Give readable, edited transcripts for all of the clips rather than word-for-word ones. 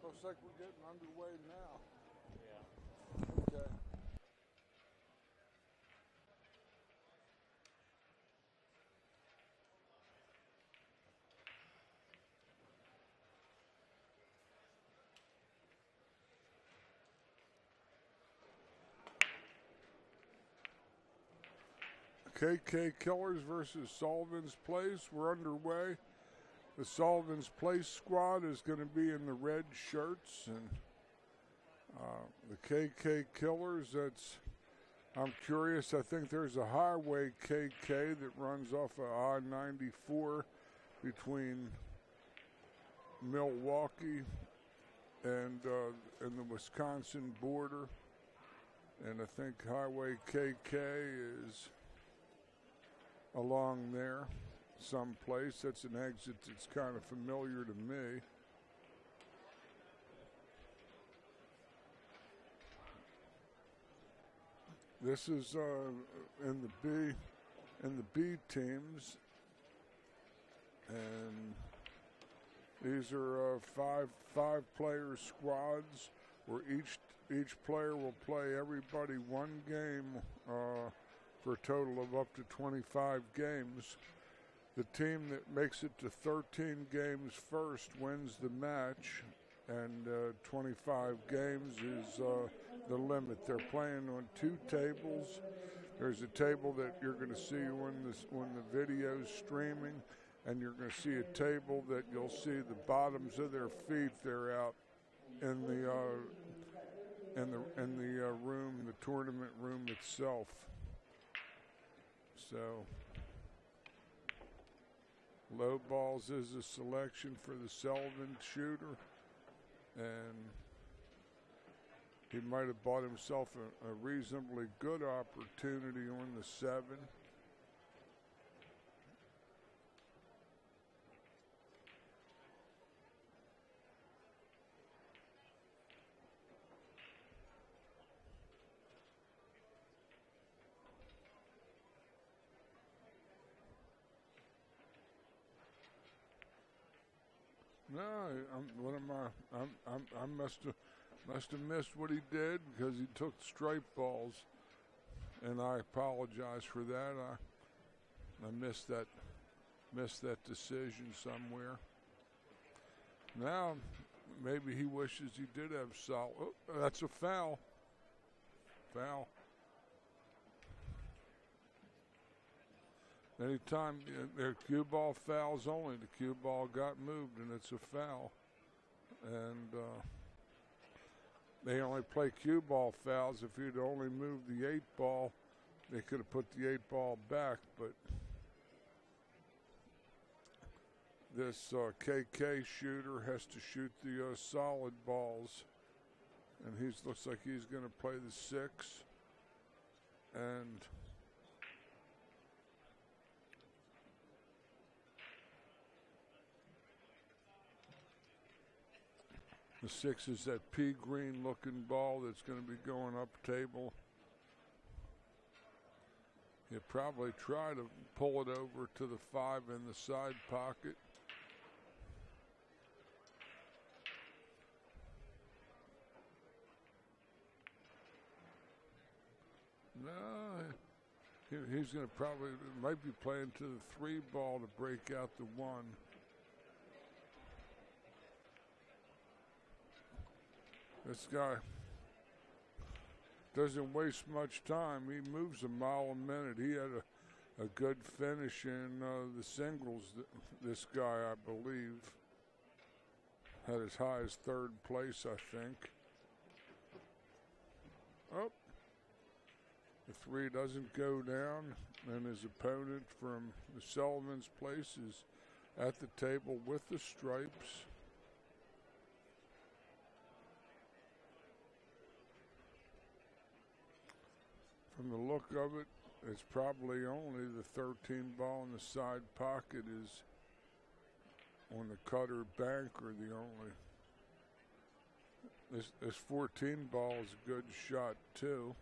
Looks like we're getting underway now. Yeah. Okay. KK Killers versus Sullivan's Place. We're underway. The Sullivan's Place squad is going to be in the red shirts, and the KK Killers, I'm curious, I think there's a highway KK that runs off of I-94 between Milwaukee and the Wisconsin border, and I think highway KK is along there someplace. That's an exit that's kind of familiar to me. This is in the B teams, and these are five player squads where each player will play everybody one game for a total of up to 25 games. The team that makes it to 13 games first wins the match, and 25 games is the limit. They're playing on two tables. There's a table that you're going to see when the video's streaming, and you're going to see a table that you'll see the bottoms of their feet. They're out in the room, the tournament room itself. So, low balls is a selection for the Sullivan shooter, and he might have bought himself a reasonably good opportunity on the 7. No, I must have missed what he did because he took straight balls, and I apologize for that. I missed that decision somewhere. Now maybe he wishes he did have solid. Oh, that's a foul. Foul. Anytime they're cue ball fouls only, the cue ball got moved and it's a foul. And they only play cue ball fouls. If you'd only moved the 8 ball, they could have put the 8 ball back. But this KK shooter has to shoot the solid balls. And looks like he's going to play the 6. And the 6 is that pea green looking ball that's going to be going up table. He'll probably try to pull it over to the 5 in the side pocket. No, he's going to might be playing to the 3 ball to break out the 1. This guy doesn't waste much time. He moves a mile a minute. He had a good finish in the singles. This guy, I believe, had as high as 3rd place, I think. Oh, the 3 doesn't go down, and his opponent from the Sullivan's Place is at the table with the stripes. From the look of it, it's probably only the 13 ball in the side pocket is on the cutter bank, or the only. This 14 ball is a good shot too.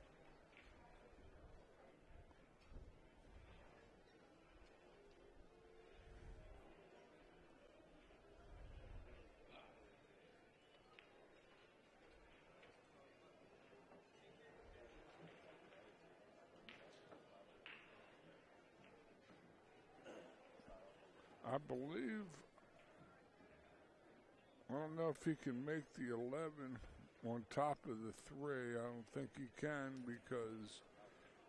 I believe, I don't know if he can make the 11 on top of the 3. I don't think he can because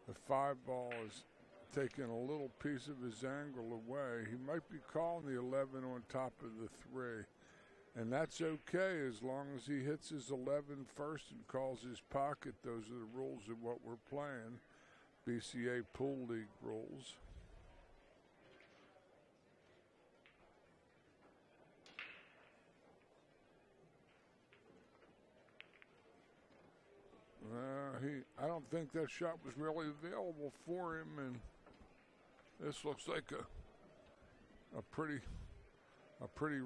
the 5 ball is taking a little piece of his angle away. He might be calling the 11 on top of the 3. And that's okay as long as he hits his 11 first and calls his pocket. Those are the rules of what we're playing. BCA Pool League rules. I don't think that shot was really available for him, and this looks like a pretty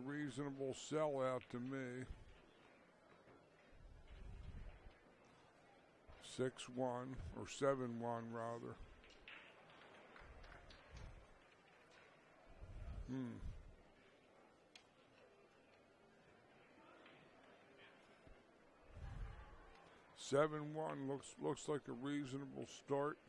reasonable sellout to me. 6-1 or 7-1 rather. 7-1 looks like a reasonable start.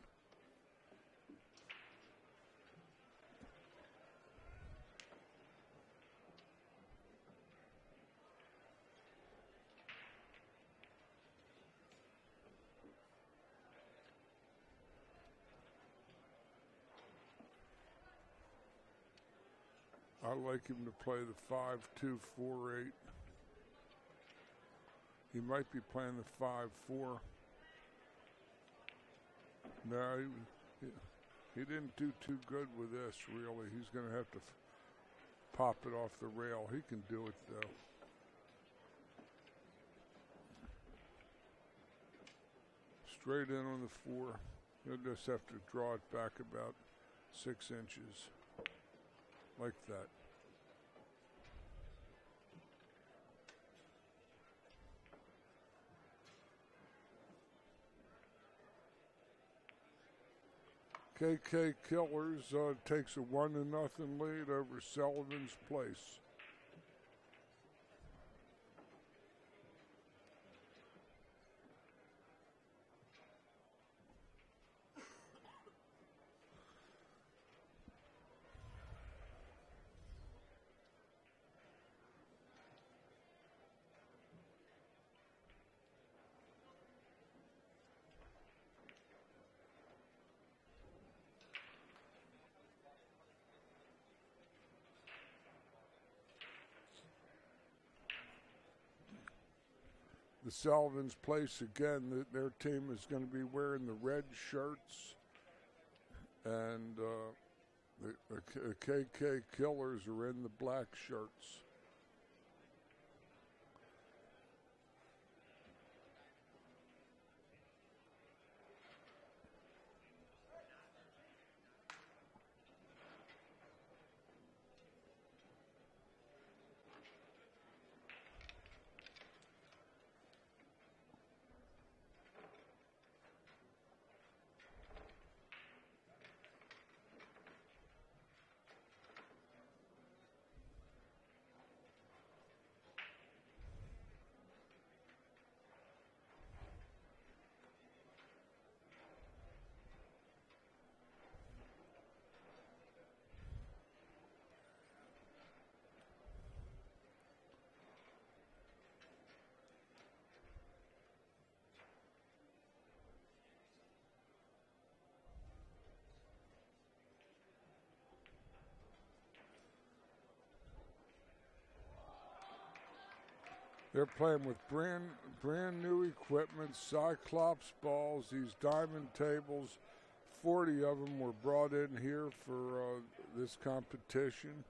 I like him to play the 5-2-4-8. He might be playing the 5-4. No, he didn't do too good with this, really. He's going to have to pop it off the rail. He can do it, though. Straight in on the 4. He'll just have to draw it back about 6 inches. Like that. KK Killers takes a 1-0 lead over Sullivan's Place. The Sullivan's Place, again, their team is going to be wearing the red shirts, and the KK Killers are in the black shirts. They're playing with brand new equipment, Cyclops balls, these diamond tables. 40 of them were brought in here for this competition.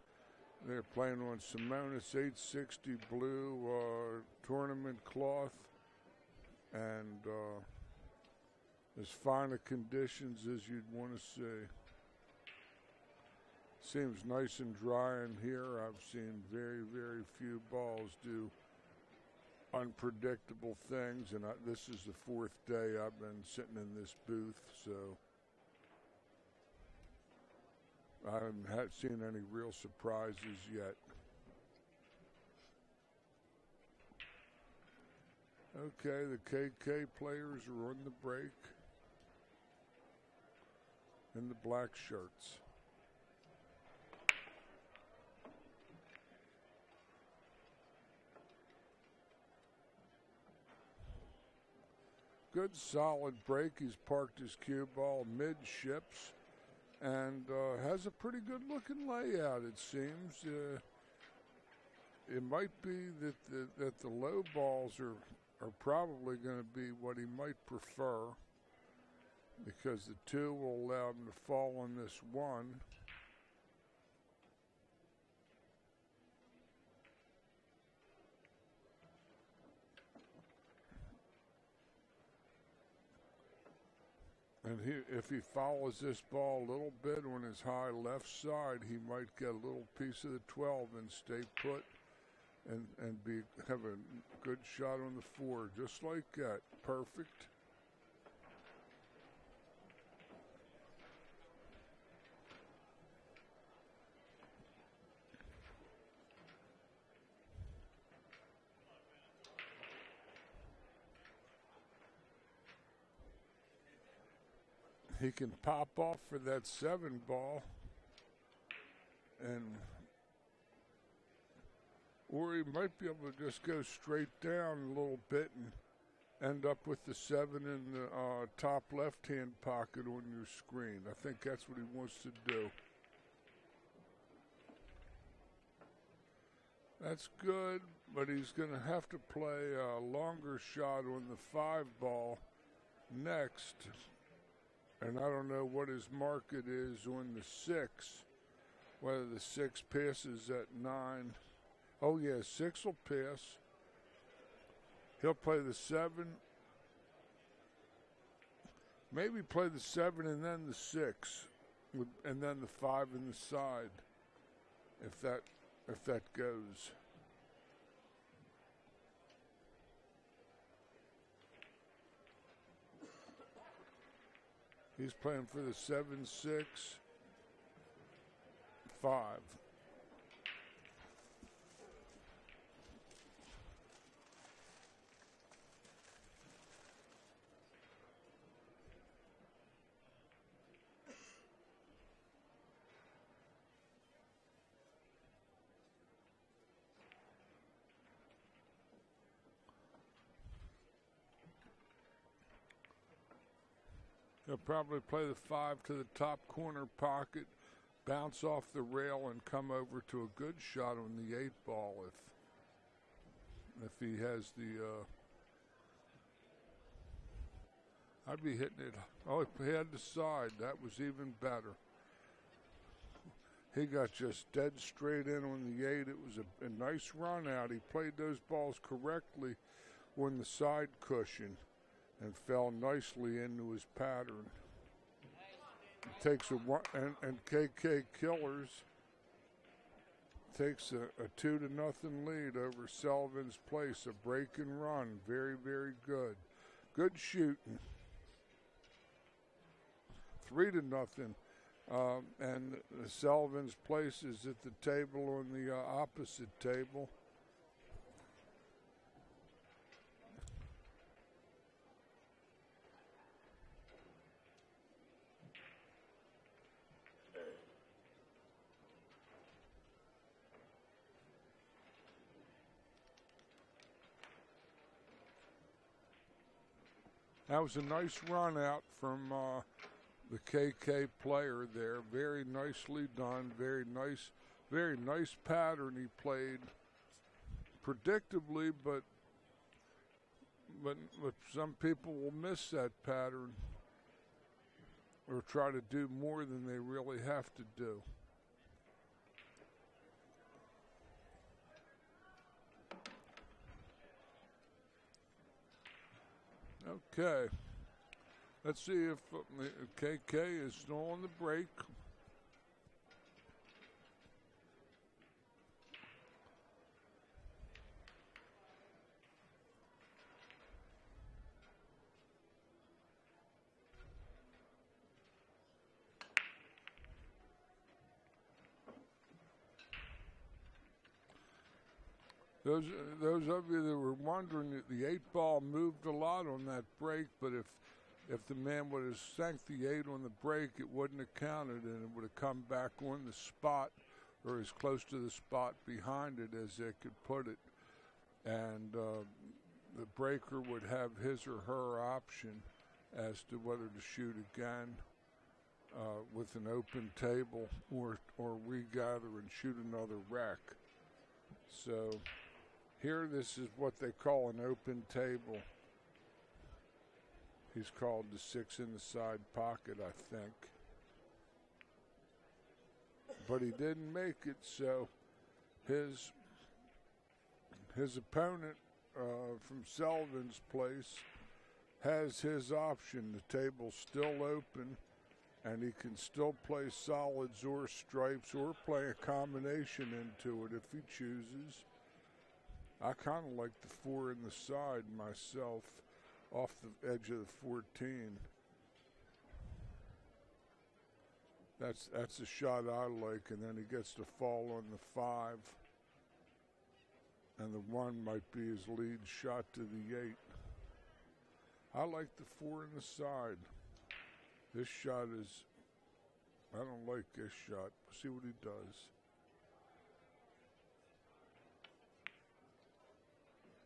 They're playing on Simonis 860 blue tournament cloth, and as fine a conditions as you'd want to see. Seems nice and dry in here. I've seen very, very few balls do unpredictable things, and this is the 4th day I've been sitting in this booth, so I haven't seen any real surprises yet. Okay, the KK players are on the break in the black shirts. good solid break. He's parked his cue ball midships and has a pretty good looking layout, it seems. It might be that the low balls are probably going to be what he might prefer, because the 2 will allow him to fall on this 1. And if he follows this ball a little bit on his high left side, he might get a little piece of the 12 and stay put and have a good shot on the 4, just like that. Perfect. He can pop off for that 7 ball, or he might be able to just go straight down a little bit and end up with the 7 in the top left-hand pocket on your screen. I think that's what he wants to do. That's good, but he's going to have to play a longer shot on the 5 ball next. And I don't know what his market is on the 6, whether the 6 passes at 9. Oh, yeah, 6 will pass. He'll play the 7. Maybe play the 7 and then the 6, and then the 5 in the side, if that goes. He's playing for the 7-6, 5. He'll probably play the 5 to the top corner pocket, bounce off the rail, and come over to a good shot on the 8 ball if he has the. I'd be hitting it. Oh, he had the side. That was even better. He got just dead straight in on the 8. It was a nice run out. He played those balls correctly on the side cushion and fell nicely into his pattern. It takes a one, and KK Killers takes a 2-0 lead over Sullivan's Place. A break and run, very, very good. Good shooting. 3-0, and Sullivan's Place is at the table on the opposite table. That was a nice run out from the KK player there. Very nicely done. Very nice pattern he played. Predictably, but some people will miss that pattern or try to do more than they really have to do. Okay, let's see if KK is still on the break. Those of you that were wondering, that the 8 ball moved a lot on that break, but if the man would have sank the 8 on the break, it wouldn't have counted, and it would have come back on the spot or as close to the spot behind it as they could put it. And the breaker would have his or her option as to whether to shoot again with an open table or regather and shoot another rack. So here this is what they call an open table. He's called the 6 in the side pocket, I think. But he didn't make it, so his opponent from Sullivan's Place has his option. The table's still open, and he can still play solids or stripes or play a combination into it if he chooses. I kind of like the 4 in the side myself off the edge of the 14. That's a shot I like, and then he gets to fall on the 5. And the 1 might be his lead shot to the 8. I like the 4 in the side. This shot is, I don't like this shot. See what he does.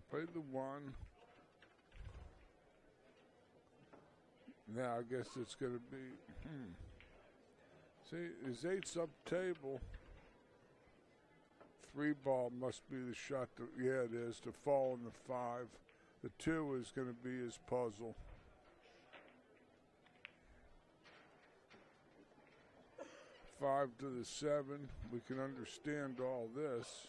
Play the 1. Now I guess it's going to be, See, his 8's up table. 3 ball must be the shot to, yeah it is, to fall in the 5. The 2 is going to be his puzzle. Five to the 7. We can understand all this.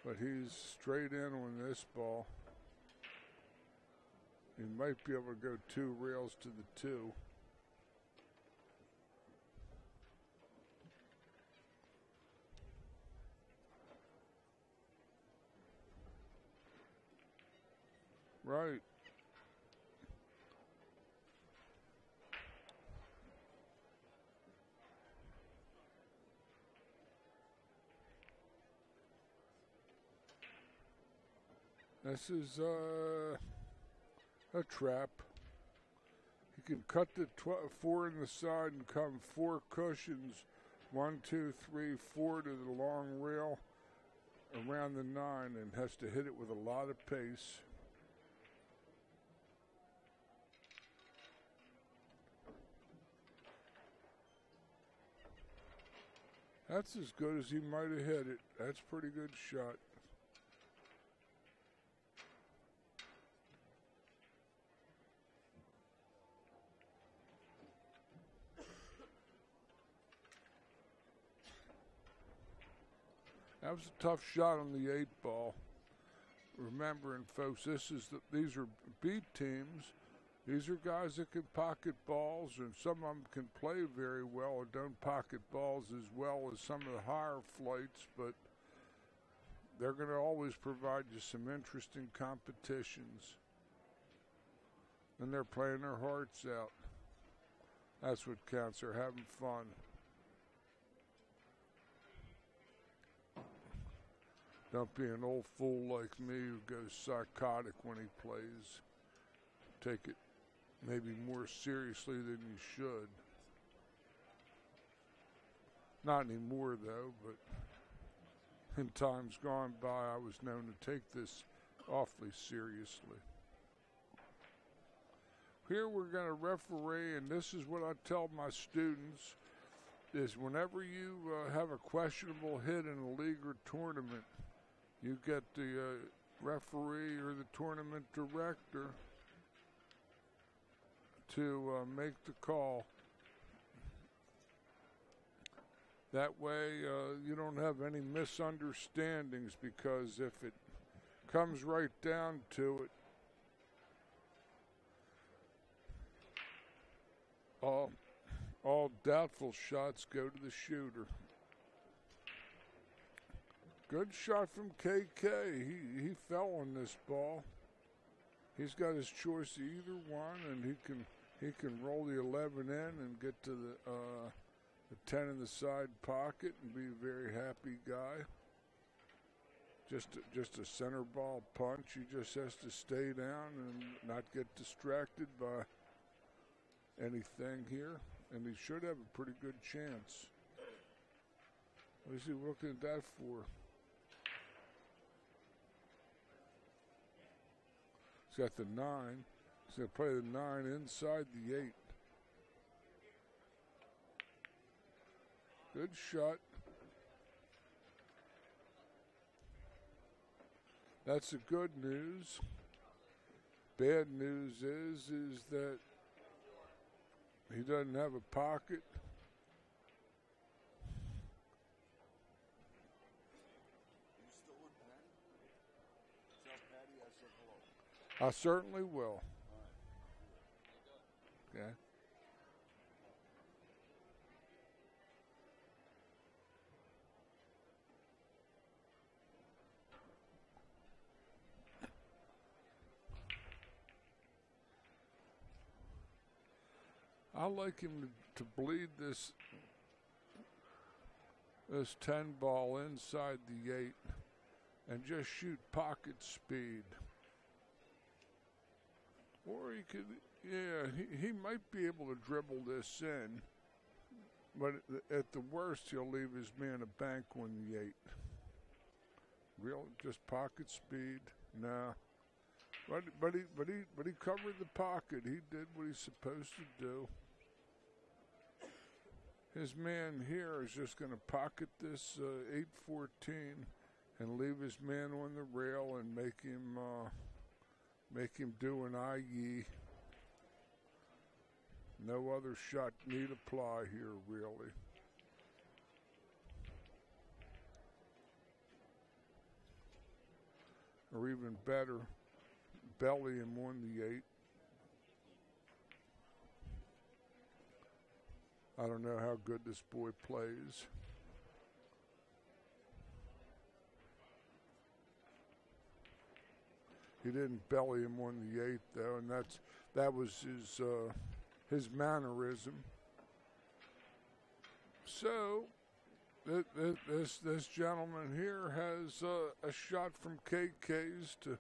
But he's straight in on this ball. He might be able to go 2 rails to the 2. Right. This is a trap. He can cut the 4 in the side and come 4 cushions, 1, 2, 3, 4 to the long rail around the 9, and has to hit it with a lot of pace. That's as good as he might have hit it. That's a pretty good shot. That was a tough shot on the 8 ball. Remembering, folks, these are B teams. These are guys that can pocket balls, and some of them can play very well or don't pocket balls as well as some of the higher flights, but they're going to always provide you some interesting competitions. And they're playing their hearts out. That's what counts. They're having fun. Don't be an old fool like me who goes psychotic when he plays. Take it maybe more seriously than you should. Not anymore, though, but in times gone by, I was known to take this awfully seriously. Here we're going to referee, and this is what I tell my students, is whenever you have a questionable hit in a league or tournament, you get the referee or the tournament director to make the call. That way you don't have any misunderstandings, because if it comes right down to it, all doubtful shots go to the shooter. Good shot from KK. He fell on this ball. He's got his choice of either one, and he can roll the 11 in and get to the 10 in the side pocket and be a very happy guy. Just a center ball punch. He just has to stay down and not get distracted by anything here, and he should have a pretty good chance. What's he looking at that for? He's got the 9. He's going to play the 9 inside the 8. Good shot. That's the good news. Bad news is that he doesn't have a pocket. I certainly will. Okay. I like him to bleed this 10 ball inside the 8 and just shoot pocket speed. Or he could, yeah, he might be able to dribble this in, but at the worst, he'll leave his man a bank on the 8. Real, just pocket speed, nah. But he covered the pocket. He did what he's supposed to do. His man here is just going to pocket this 8-14 and leave his man on the rail and make him do an IE. No other shot need apply here, really. Or even better, belly him on the 8. I don't know how good this boy plays. He didn't belly him on the 8 though, and that was his mannerism. So this gentleman here has a shot from KK's to.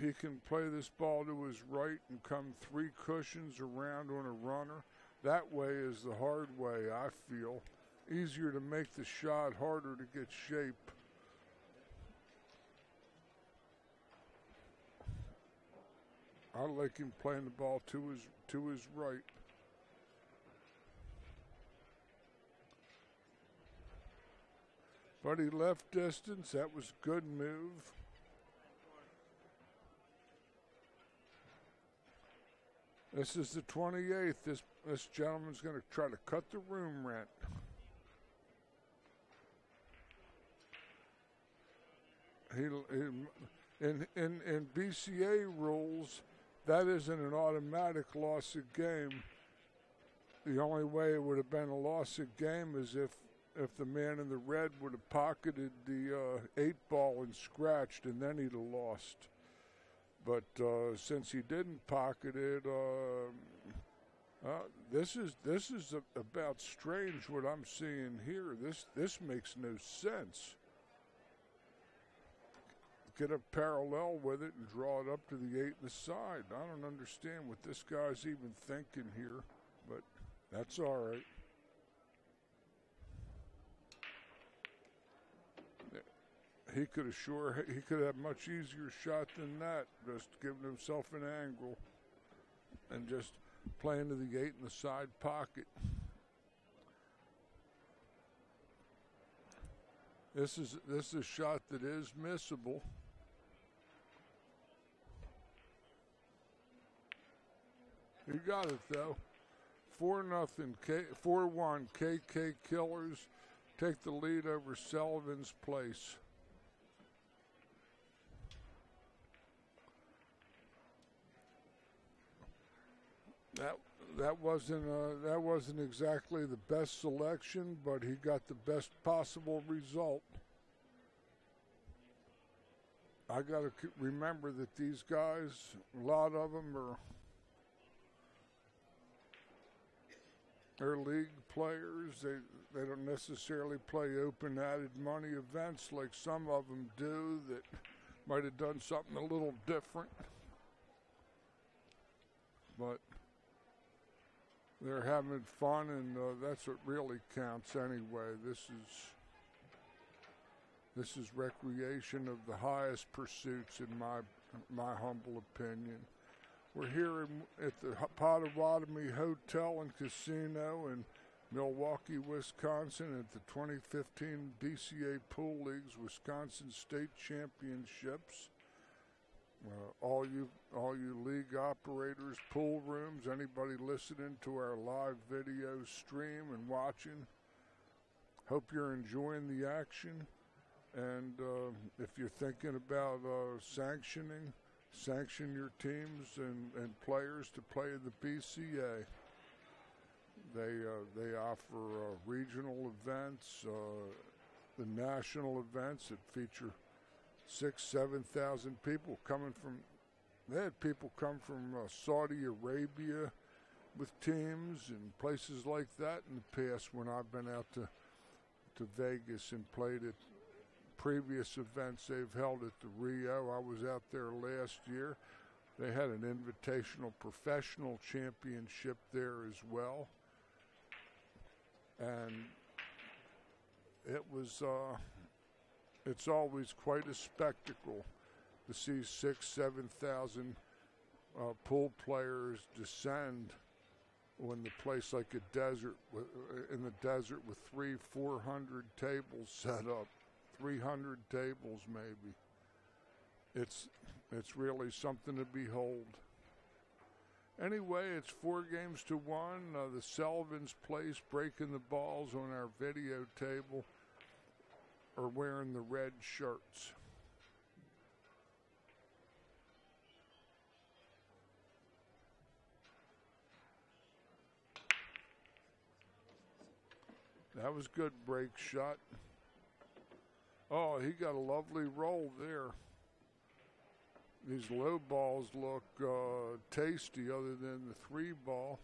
He can play this ball to his right and come 3 cushions around on a runner. That way is the hard way, I feel. Easier to make the shot, harder to get shape. I like him playing the ball to his right. But he left distance. That was a good move. This is the 28th. This gentleman's going to try to cut the room rent. In BCA rules, that isn't an automatic loss of game. The only way it would have been a loss of game is if the man in the red would have pocketed the 8 ball and scratched, and then he'd have lost. But since he didn't pocket it, this is about strange what I'm seeing here. This makes no sense. Get a parallel with it and draw it up to the 8 in the side. I don't understand what this guy's even thinking here, but that's all right. He could have much easier shot than that, just giving himself an angle and just playing to the 8 in the side pocket. This is a shot that is missable. You got it though. 4-0, 4-1. KK Killers take the lead over Sullivan's Place. That wasn't exactly the best selection, but he got the best possible result. I got to remember that these guys, a lot of them are league players. They don't necessarily play open added money events like some of them do that might have done something a little different. But they're having fun, and that's what really counts anyway. This is recreation of the highest pursuits, in my humble opinion. We're here at the Potawatomi Hotel and Casino in Milwaukee, Wisconsin, at the 2015 BCA Pool League's Wisconsin State Championships. All you league operators, pool rooms, anybody listening to our live video stream and watching, hope you're enjoying the action. And if you're thinking about sanction your teams and players to play in the BCA. They offer regional events, the national events that feature 6,000-7,000 people coming from. They had people come from Saudi Arabia with teams and places like that in the past when I've been out to Vegas and played at previous events they've held at the Rio. I was out there last year. They had an invitational professional championship there as well. And it was, it's always quite a spectacle to see 6,000-7,000 pool players descend when the place like a desert, in the desert with 300-400 tables set up. 300 tables maybe. It's really something to behold. Anyway, it's 4-1. The Sullivan Place breaking the balls on our video table are wearing the red shirts. That was good break shot. Oh, he got a lovely roll there. These low balls look tasty other than the 3 ball.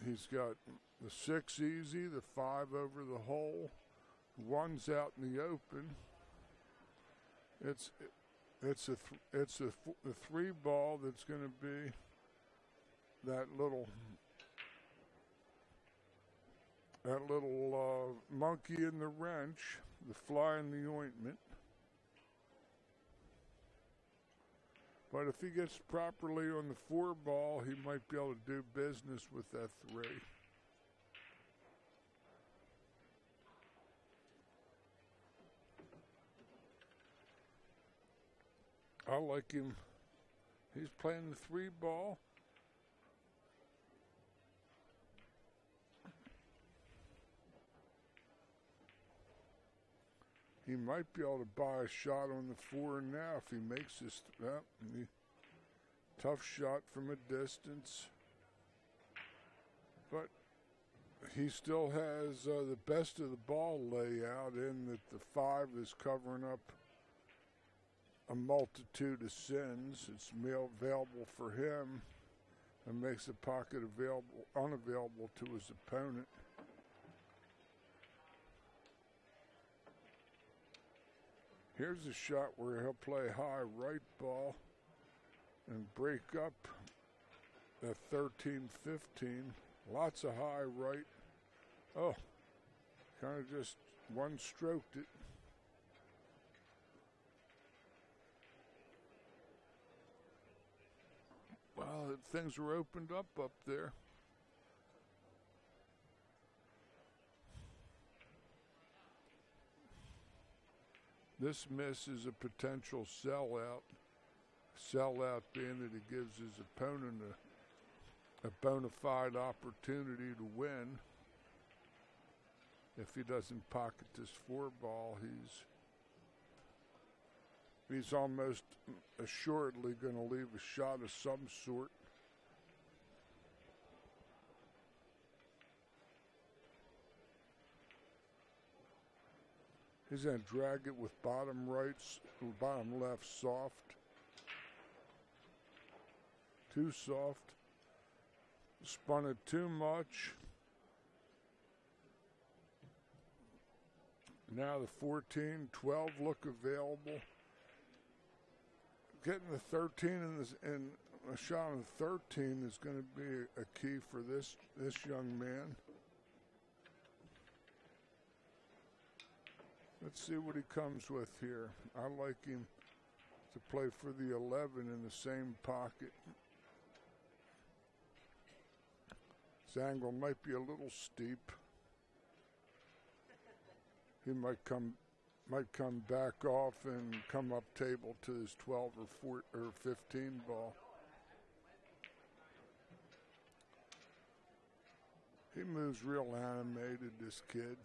He's got the 6 easy, the 5 over the hole, 1's out in the open. It's the 3 ball that's going to be that little monkey in the wrench, the fly in the ointment. But if he gets properly on the 4 ball, he might be able to do business with that 3. I like him. He's playing the 3 ball. He might be able to buy a shot on the 4 now if he makes this. Tough shot from a distance. But he still has the best of the ball layout in that the 5 is covering up a multitude of sins. It's available for him and makes the pocket unavailable to his opponent. Here's a shot where he'll play high right ball and break up at 13-15. Lots of high right. Oh, kind of just one-stroked it. Well, things were opened up there. This miss is a potential sellout. Sellout being that it gives his opponent a bona fide opportunity to win. If he doesn't pocket this 4 ball, he's almost assuredly going to leave a shot of some sort. He's going to drag it with bottom left soft. Too soft. Spun it too much. Now the 14, 12 look available. Getting the 13 and a shot on 13 is going to be a key for this young man. Let's see what he comes with here. I like him to play for the 11 in the same pocket. His angle might be a little steep. He might come back off and come up table to his 12 or 15 ball. He moves real animated, this kid.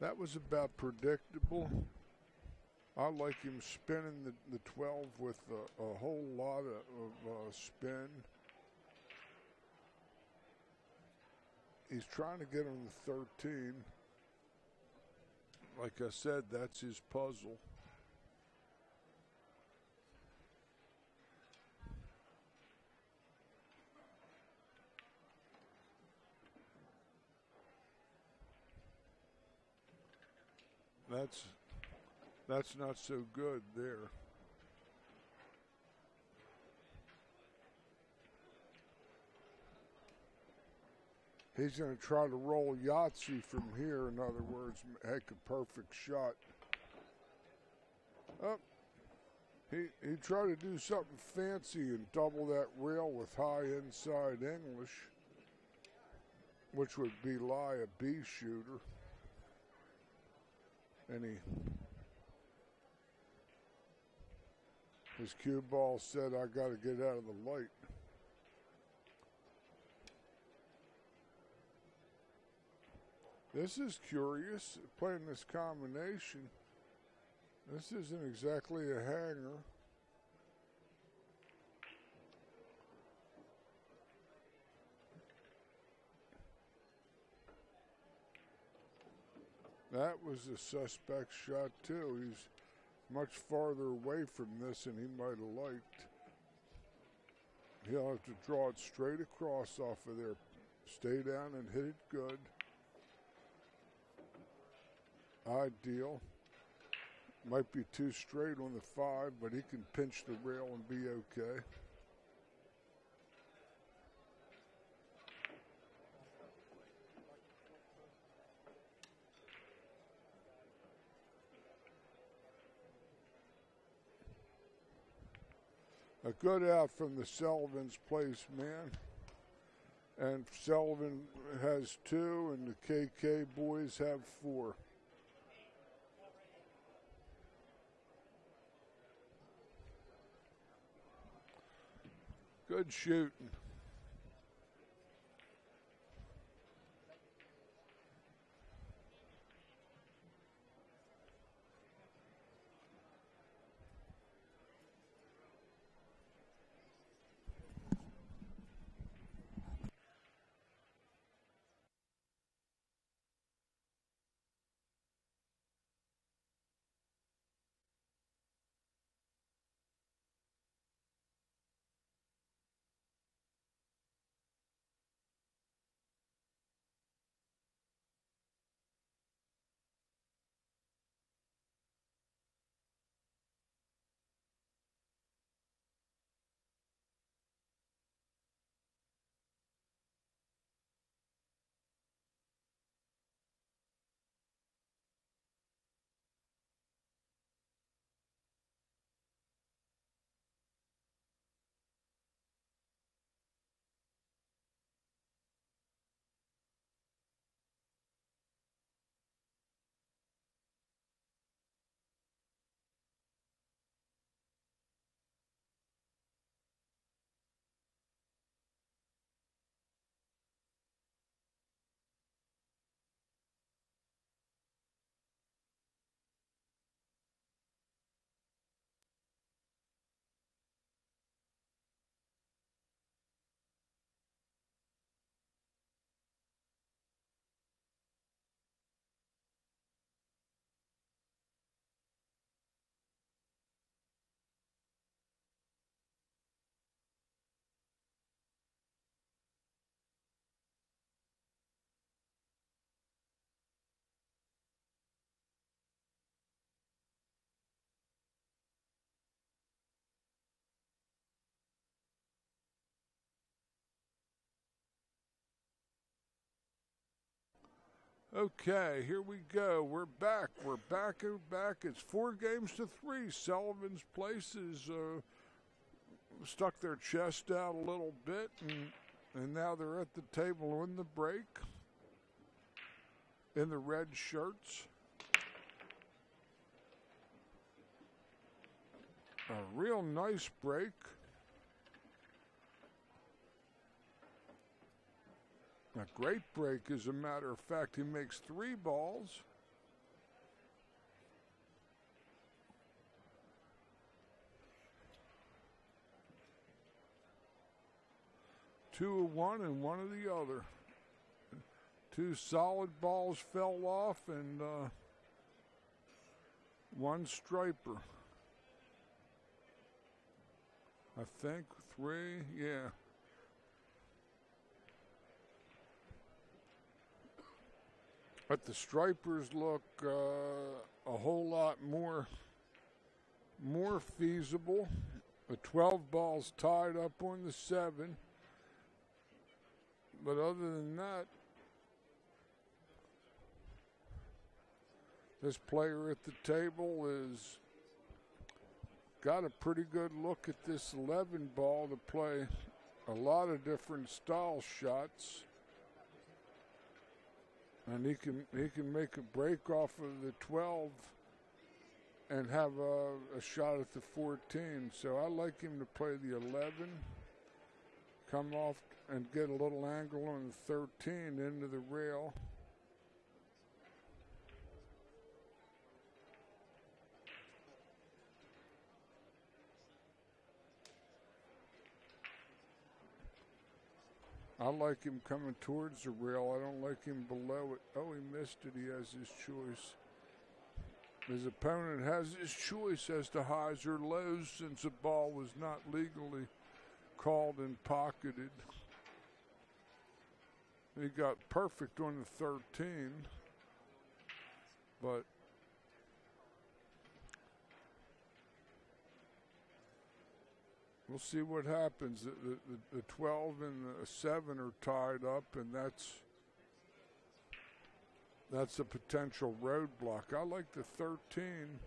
That was about predictable. I like him spinning the 12 with a whole lot of spin. He's trying to get on the 13. Like I said, that's his puzzle. That's not so good there. He's going to try to roll Yahtzee from here. In other words, make a perfect shot. Oh, he tried to do something fancy and double that rail with high inside English, which would belie a B shooter. And his cue ball said, I got to get out of the light. This is curious, playing this combination. This isn't exactly a hanger. That was a suspect shot too. He's much farther away from this than he might have liked. He'll have to draw it straight across off of there. Stay down and hit it good. Ideal. Might be too straight on the 5, but he can pinch the rail and be okay. A good out from the Sullivan's Place man. And Sullivan has 2, and the KK boys have 4. Good shooting. Okay, here we go. We're back. We're back and back. It's 4-3. Sullivan's Place is stuck their chest out a little bit, and now they're at the table in the break in the red shirts. A real nice break. A great break, as a matter of fact. He makes 3 balls. Two of one and one of the other. 2 solid balls fell off and 1 striper. I think 3, yeah. But the stripers look a whole lot more feasible. The 12 balls tied up on the 7. But other than that, this player at the table is got a pretty good look at this 11 ball to play a lot of different style shots. And he can make a break off of the 12 and have a shot at the 14. So I like him to play the 11, come off and get a little angle on the 13 into the rail. I like him coming towards the rail. I don't like him below it. Oh, he missed it. He has his choice. His opponent has his choice as to highs or lows since the ball was not legally called and pocketed. He got perfect on the 13, but we'll see what happens. The 12 and the 7 are tied up, and that's a potential roadblock. I like the 13.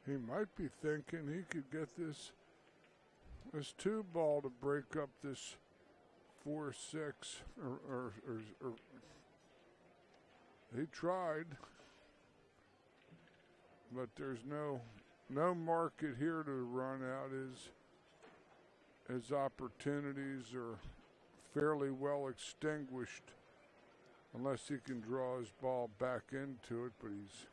He might be thinking he could get this 2 ball to break up this 4-6, or he tried, but there's no market here to run out. His opportunities are fairly well extinguished unless he can draw his ball back into it, but he's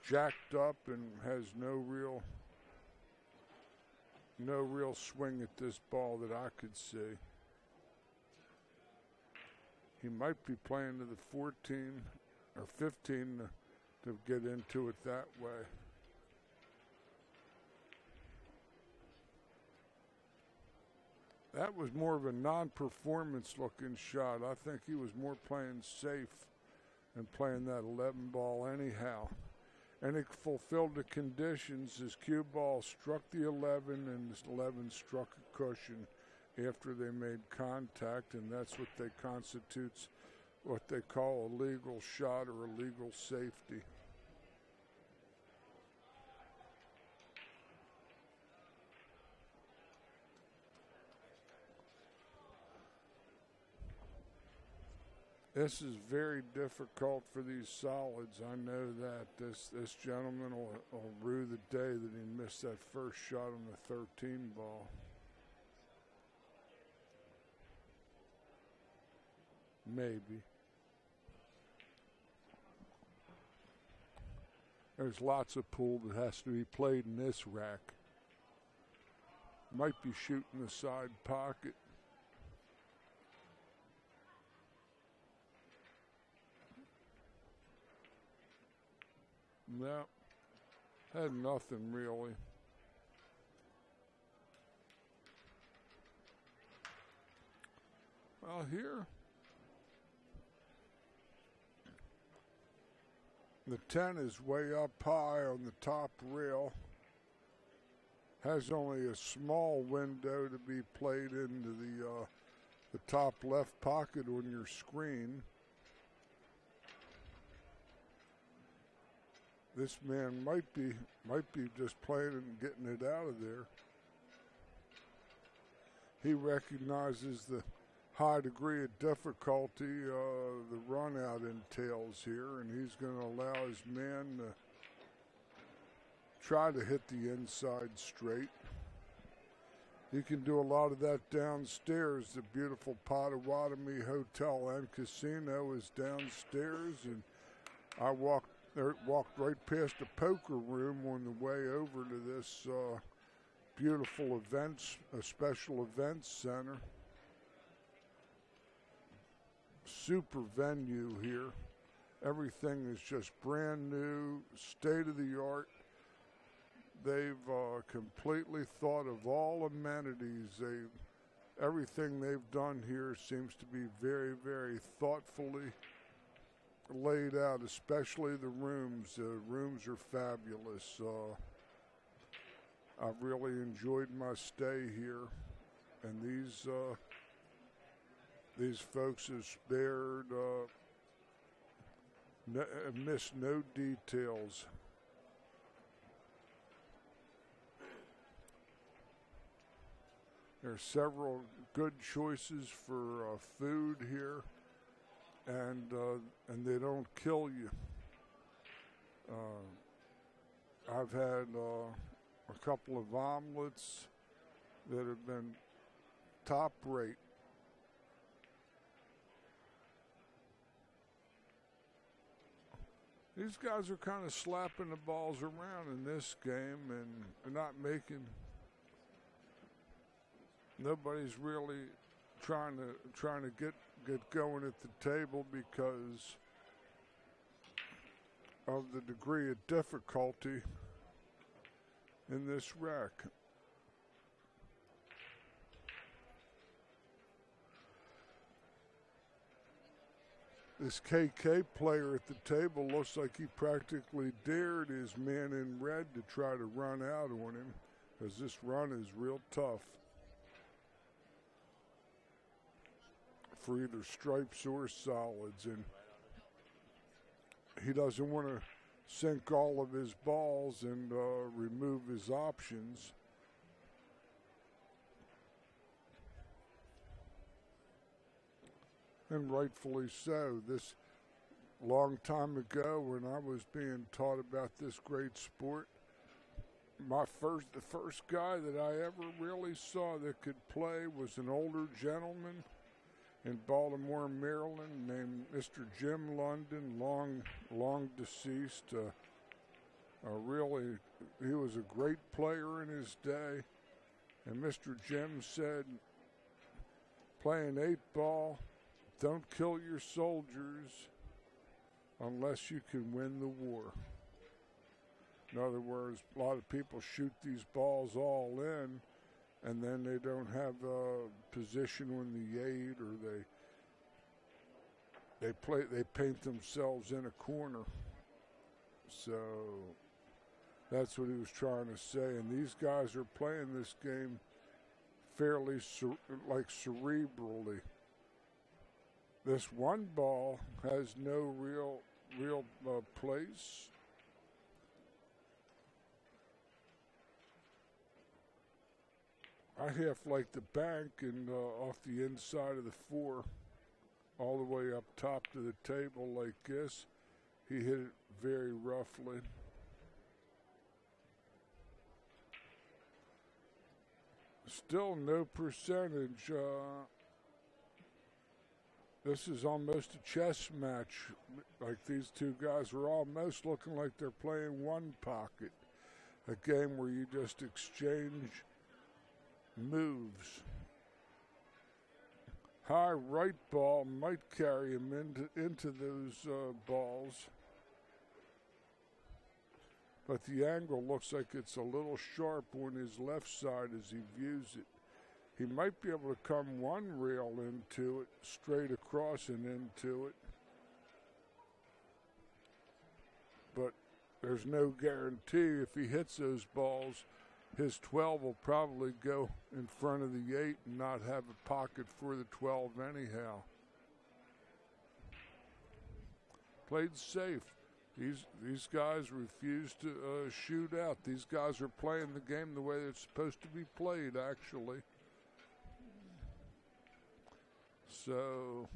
jacked up and has no real swing at this ball that I could see. He might be playing to the 14 or 15 to get into it that way. That was more of a non-performance looking shot. I think he was more playing safe and playing that 11 ball anyhow. And it fulfilled the conditions. His cue ball struck the 11, and this 11 struck a cushion after they made contact, and that's what constitutes what they call a legal shot or a legal safety. This is very difficult for these solids. I know that. This gentleman will rue the day that he missed that first shot on the 13 ball. Maybe. There's lots of pool that has to be played in this rack. Might be shooting the side pocket. No, had nothing really. Well, here, the 10 is way up high on the top rail. Has only a small window to be played into the top left pocket on your screen. This man might be just playing and getting it out of there. He recognizes the high degree of difficulty the run out entails here, and he's going to allow his man to try to hit the inside straight. You can do a lot of that downstairs. The beautiful Potawatomi Hotel and Casino is downstairs, and I walked right past the poker room on the way over to this beautiful special events center. Super venue here. Everything is just brand new, state of the art. They've completely thought of all amenities. Everything they've done here seems to be very, very thoughtfully laid out, especially the rooms. The rooms are fabulous. I've really enjoyed my stay here, and these folks have spared, missed no details. There are several good choices for food here, and they don't kill you. I've had a couple of omelets that have been top rate. These guys are kind of slapping the balls around in this game, and they're not making. Nobody's really trying to get going at the table because of the degree of difficulty in this rack. This KK player at the table looks like he practically dared his man in red to try to run out on him, because this run is real tough for either stripes or solids, and he doesn't want to sink all of his balls and remove his options. And rightfully so. This long time ago, when I was being taught about this great sport, the first guy that I ever really saw that could play was an older gentleman in Baltimore, Maryland, named Mr. Jim London, long deceased. Really, he was a great player in his day. And Mr. Jim said, playing 8-ball, don't kill your soldiers unless you can win the war. In other words, a lot of people shoot these balls all in, and then they don't have a position on the 8, or they paint themselves in a corner. So that's what he was trying to say. And these guys are playing this game fairly cerebrally. This one ball has no real place. I half like the bank and off the inside of the 4, all the way up top to the table like this. He hit it very roughly. Still no percentage. This is almost a chess match. Like these two guys are almost looking like they're playing one pocket. A game where you just exchange moves. High right ball might carry him into those balls. But the angle looks like it's a little sharp on his left side as he views it. He might be able to come one rail into it, straight across and into it. But there's no guarantee if he hits those balls, his 12 will probably go in front of the 8 and not have a pocket for the 12 anyhow. Played safe. These guys refuse to shoot out. These guys are playing the game the way it's supposed to be played, actually. So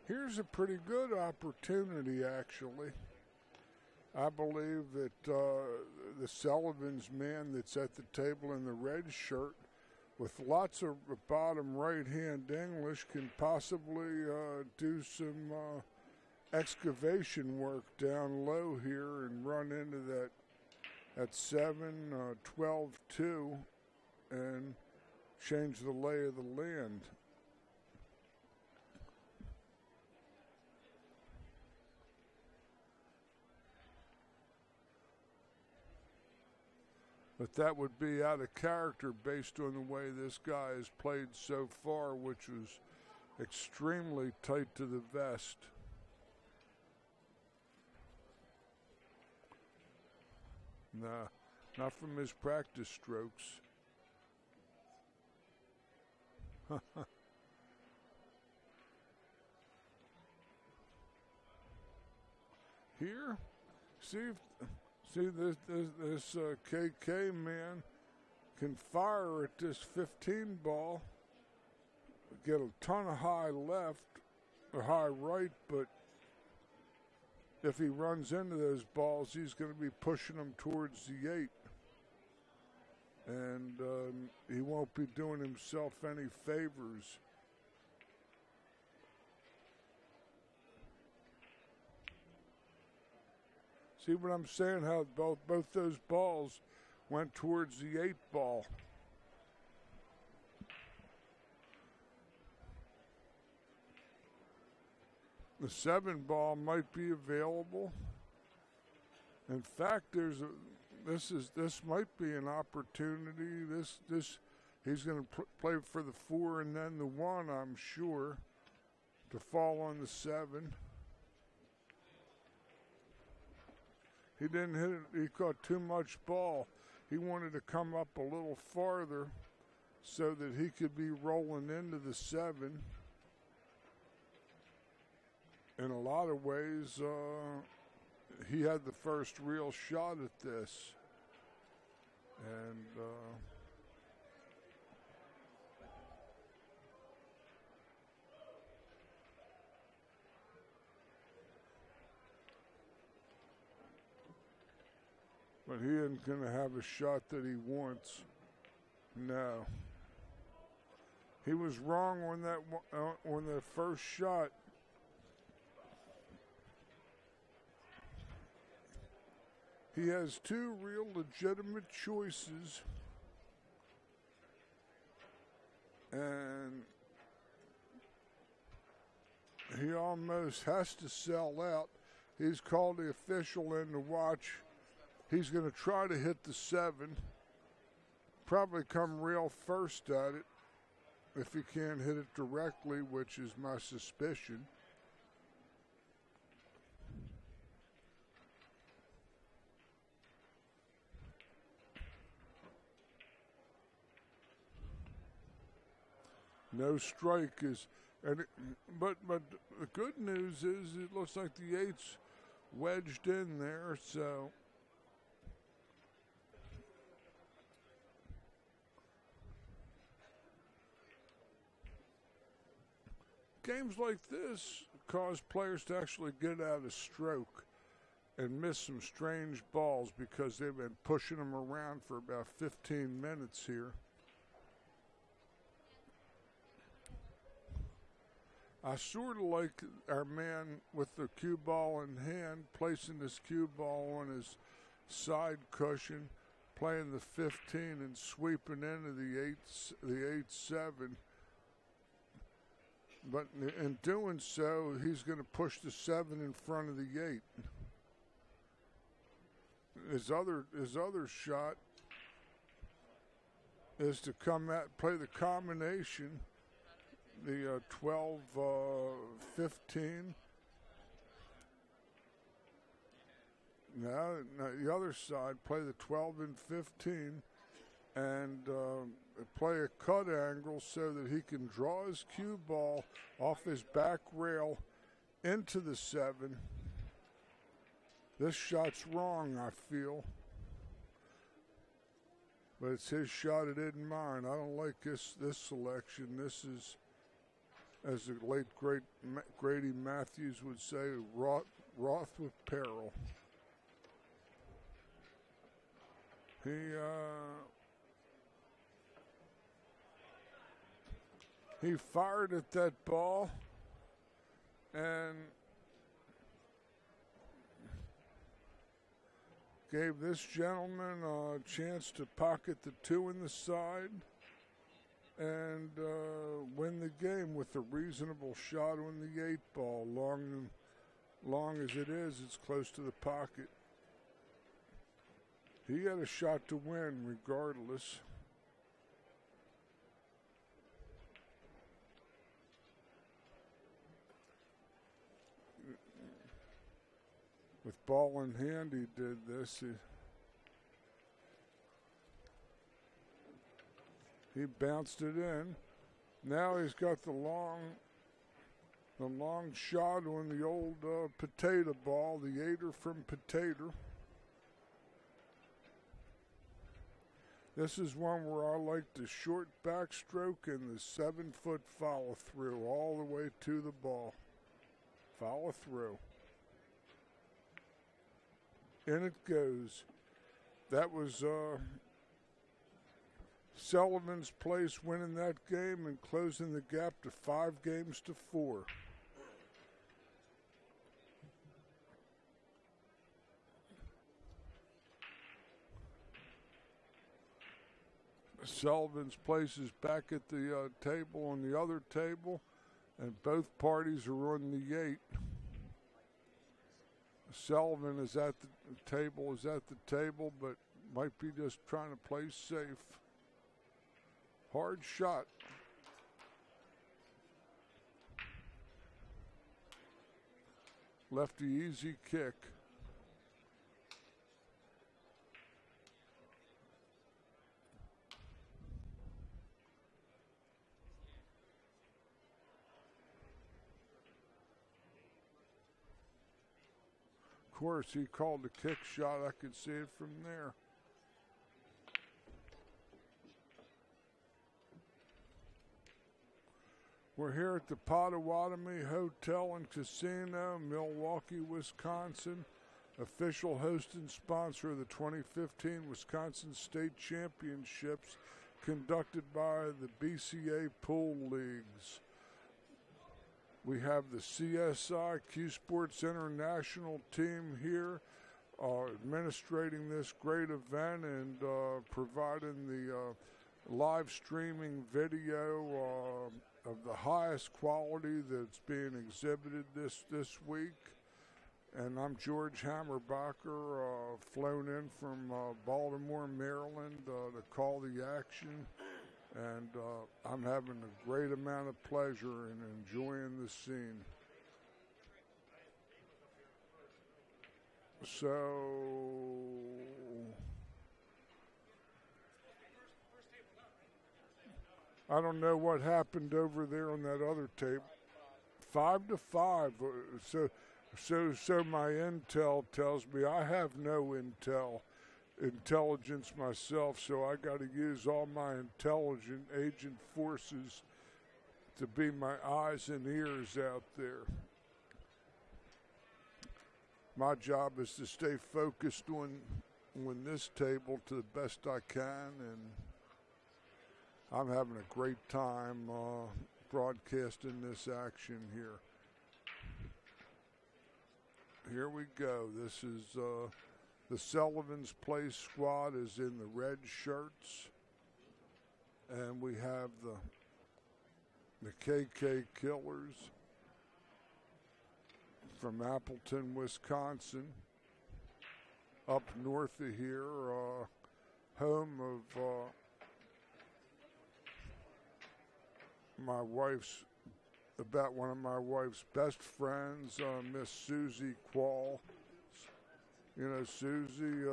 here's a pretty good opportunity, actually. I believe that the Sullivan's man that's at the table in the red shirt with lots of bottom right-hand English can possibly do some excavation work down low here and run into that 7, 12-2 and change the lay of the land. But that would be out of character based on the way this guy has played so far, which was extremely tight to the vest. Nah, not from his practice strokes. Here, see this KK man can fire at this 15 ball, get a ton of high left or high right, but if he runs into those balls, he's going to be pushing them towards the 8. And he won't be doing himself any favors. See what I'm saying? How both those balls went towards the 8 ball. The 7 ball might be available. In fact, this might be an opportunity. This he's going to play for the 4 and then the 1, I'm sure, to fall on the 7. He didn't hit it. He caught too much ball. He wanted to come up a little farther so that he could be rolling into the 7. In a lot of ways, he had the first real shot at this. And but he isn't going to have a shot that he wants. No. He was wrong on that first shot. He has 2 real legitimate choices. And he almost has to sell out. He's called the official in to watch. He's going to try to hit the 7. Probably come real first at it if he can't hit it directly, which is my suspicion. No strike is, but the good news is it looks like the 8's wedged in there, so. Games like this cause players to actually get out of stroke and miss some strange balls because they've been pushing them around for about 15 minutes here. I sort of like our man with the cue ball in hand, placing this cue ball on his side cushion, playing the 15 and sweeping into the 8-7. But in doing so, he's going to push the 7 in front of the 8. His other shot is to play the combination, the 12-15. Now the other side, play the 12 and 15, and play a cut angle so that he can draw his cue ball off his back rail into the 7. This shot's wrong, I feel. But it's his shot, it isn't mine. I don't like this selection. This is, as the late great Grady Matthews would say, wrought with peril. He fired at that ball and gave this gentleman a chance to pocket the 2 in the side and win the game with a reasonable shot on the 8 ball. Long as it is, it's close to the pocket. He had a shot to win regardless. With ball in hand, he did this. He bounced it in. Now he's got the long shot on the old potato ball, the 8er from potato. This is one where I like the short backstroke and the 7-foot follow through all the way to the ball. Follow through. In it goes. That was Sullivan's Place winning that game and closing the gap to 5 games to 4. Sullivan's Place is back at the table on the other table, and both parties are on the 8. Sullivan is at the table, but might be just trying to play safe. Hard shot. Lefty easy kick. Of course, he called the kick shot. I could see it from there. We're here at the Potawatomi Hotel and Casino, Milwaukee, Wisconsin. Official host and sponsor of the 2015 Wisconsin State Championships conducted by the BCA Pool Leagues. We have the CSI CueSports International team here administrating this great event and providing the live streaming video of the highest quality that's being exhibited this week. And I'm George Hammerbacher, flown in from Baltimore, Maryland to call the action. And I'm having a great amount of pleasure in enjoying the scene. So I don't know what happened over there on that other tape. 5-5. So my intel tells me. I have no intelligence myself, so I got to use all my intelligent agent forces to be my eyes and ears out there. My job is to stay focused on this table to the best I can, and I'm having a great time broadcasting this action here. Here we go. This is the Sullivan Place squad is in the red shirts, and we have the KK Killers from Appleton, Wisconsin, up north of here, home of one of my wife's best friends, Miss Susie Quall. You know, Susie,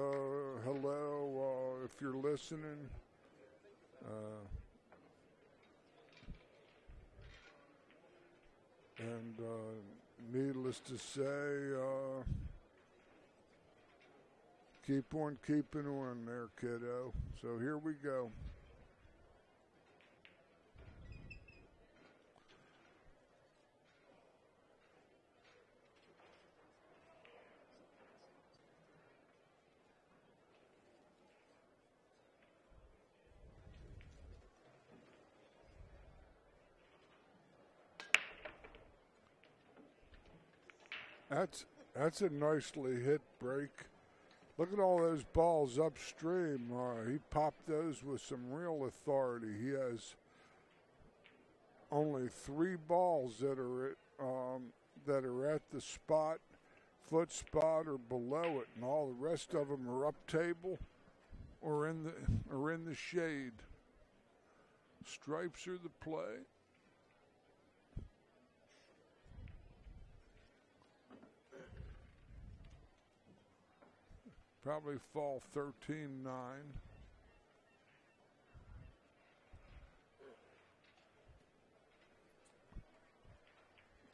hello, if you're listening. And needless to say, keep on keeping on there, kiddo. So here we go. That's a nicely hit break. Look at all those balls upstream. He popped those with some real authority. He has only 3 balls that are at the foot spot or below it, and all the rest of them are up table or in the shade. Stripes are the play. Probably fall 13-9.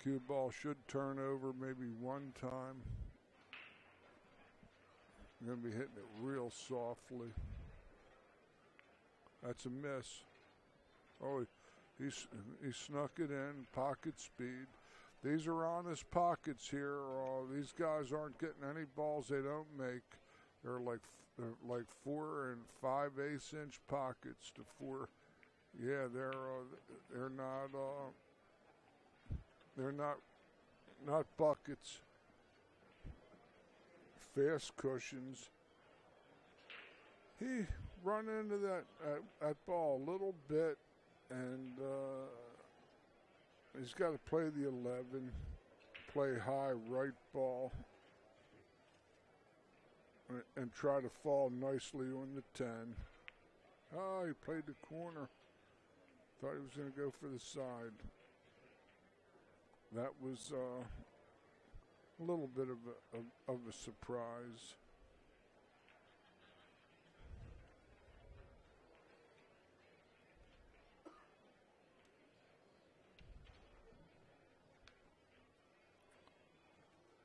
Cue ball should turn over maybe one time. I'm going to be hitting it real softly. That's a miss. Oh, he snuck it in, pocket speed. These are honest pockets here. These guys aren't getting any balls they don't make. They're like 4 and 5/8 inch pockets to 4. Yeah, they're not buckets. Fast cushions. He run into that ball a little bit, and he's got to play the 11, play high right ball, and try to fall nicely on the 10. Oh, he played the corner. Thought he was going to go for the side. That was a little bit of a surprise.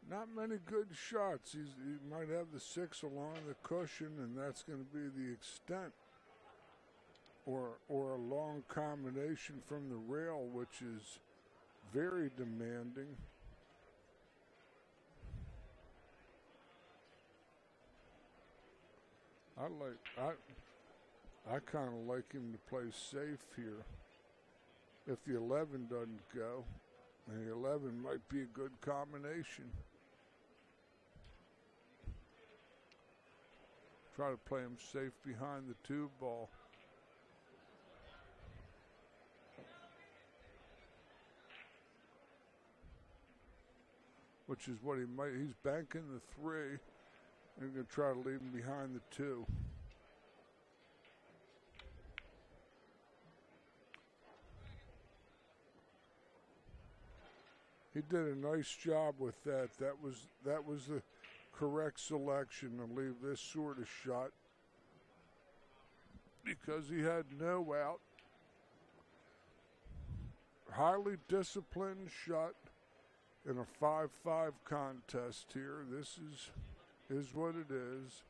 Not many good shots. He might have the 6 along the cushion, and that's going to be the extent. Or a long combination from the rail, which is very demanding. I kind of like him to play safe here. If the 11 doesn't go, and the 11 might be a good combination. Try to play him safe behind the 2 ball. Which is what he's banking the 3 and going to try to leave him behind the 2. He did a nice job with that. That was the correct selection to leave this sort of shot because he had no out. highly disciplined shot in a 5-5 contest here. This is what it is.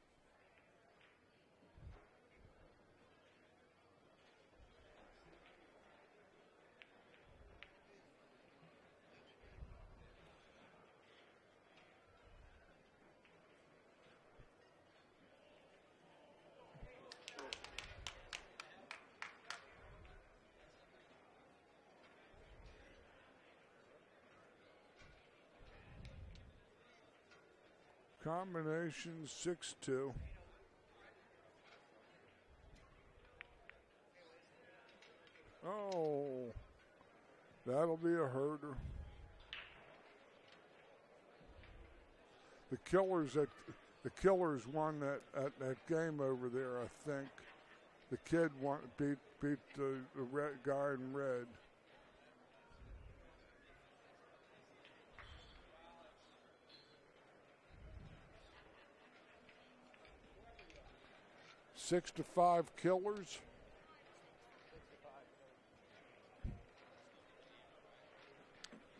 Combination 6-2. Oh, that'll be a herder. The Killers won that game over there, I think. The kid beat the red guy in red. 6-5 Killers.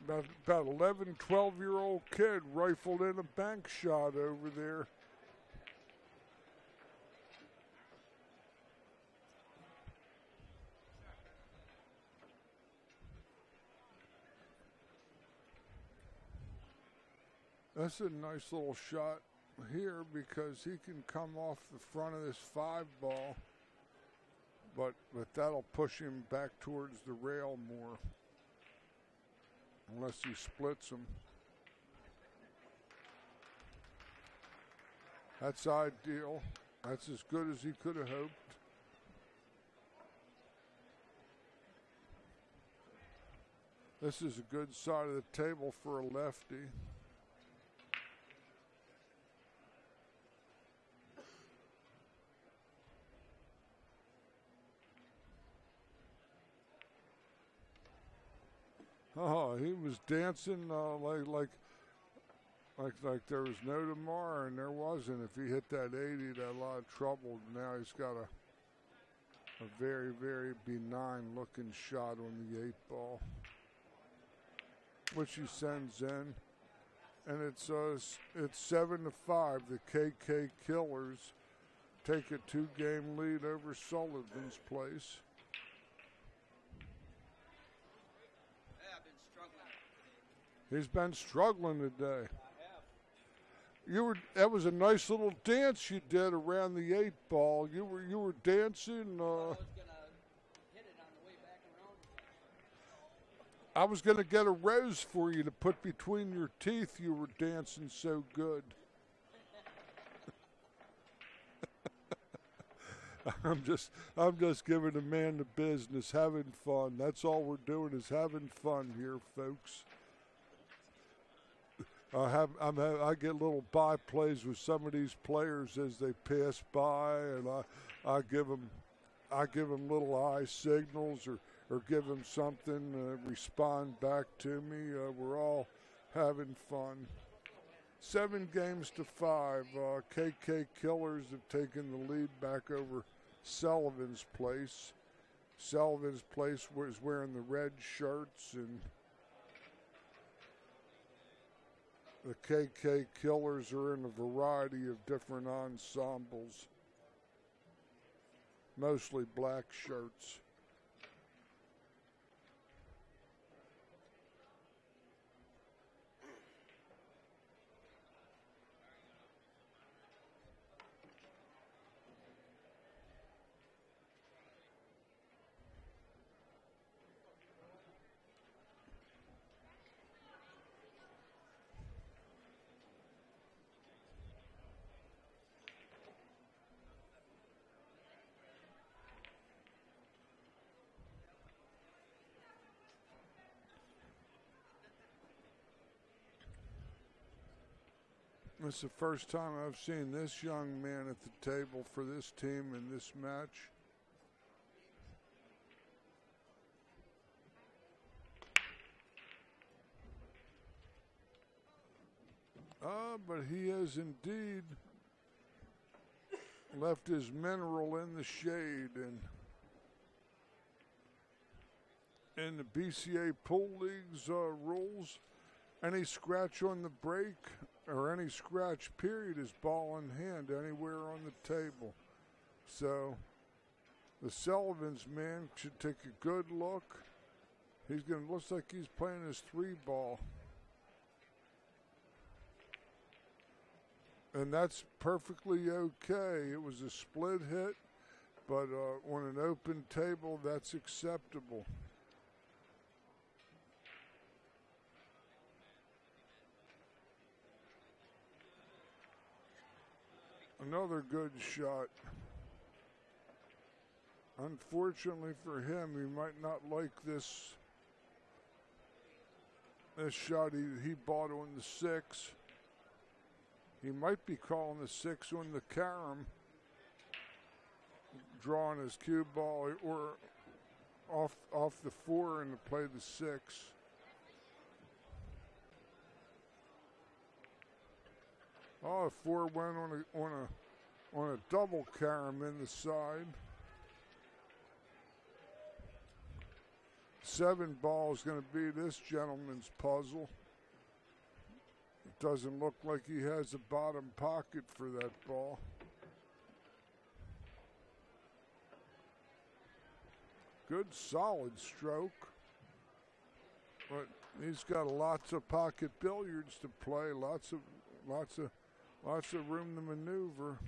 About 11, 12-year-old kid rifled in a bank shot over there. That's a nice little shot here because he can come off the front of this 5 ball, but that'll push him back towards the rail more unless he splits him. That's ideal. That's as good as he could have hoped. This is a good side of the table for a lefty. Oh, he was dancing like there was no tomorrow, and there wasn't. If he hit that 80, he'd have a lot of trouble. Now he's got a very, very benign looking shot on the 8 ball, which he sends in, and it's 7-5. The KK Killers take a 2-game lead over Sullivan's Place. He's been struggling today. That was a nice little dance you did around the 8 ball. You were dancing. I was gonna get a rose for you to put between your teeth. You were dancing so good. I'm just giving a man the business, having fun. That's all we're doing is having fun here, folks. I get little by plays with some of these players as they pass by, and I give them little eye signals or give them something, respond back to me. We're all having fun. 7-5. KK Killers have taken the lead back over Sullivan's Place. Sullivan's Place was wearing the red shirts, and the KK Killers are in a variety of different ensembles, mostly black shirts. It's the first time I've seen this young man at the table for this team in this match. But he has indeed left his mineral in the shade, and in the BCA pool leagues rules, any scratch on the break or any scratch period is ball in hand anywhere on the table. So the Sullivan's man should take a good look. He's going to, looks like he's playing his 3-ball. And that's perfectly okay. It was a split hit, but on an open table, that's acceptable. Another good shot. Unfortunately for him, he might not like this shot he bought on the 6. He might be calling the 6 on the carom, drawing his cue ball, or off the 4 and to play the 6. Oh, the 4 went on a double carom in the side. 7 ball is going to be this gentleman's puzzle. It doesn't look like he has a bottom pocket for that ball. Good solid stroke, but he's got lots of pocket billiards to play, lots of room to maneuver.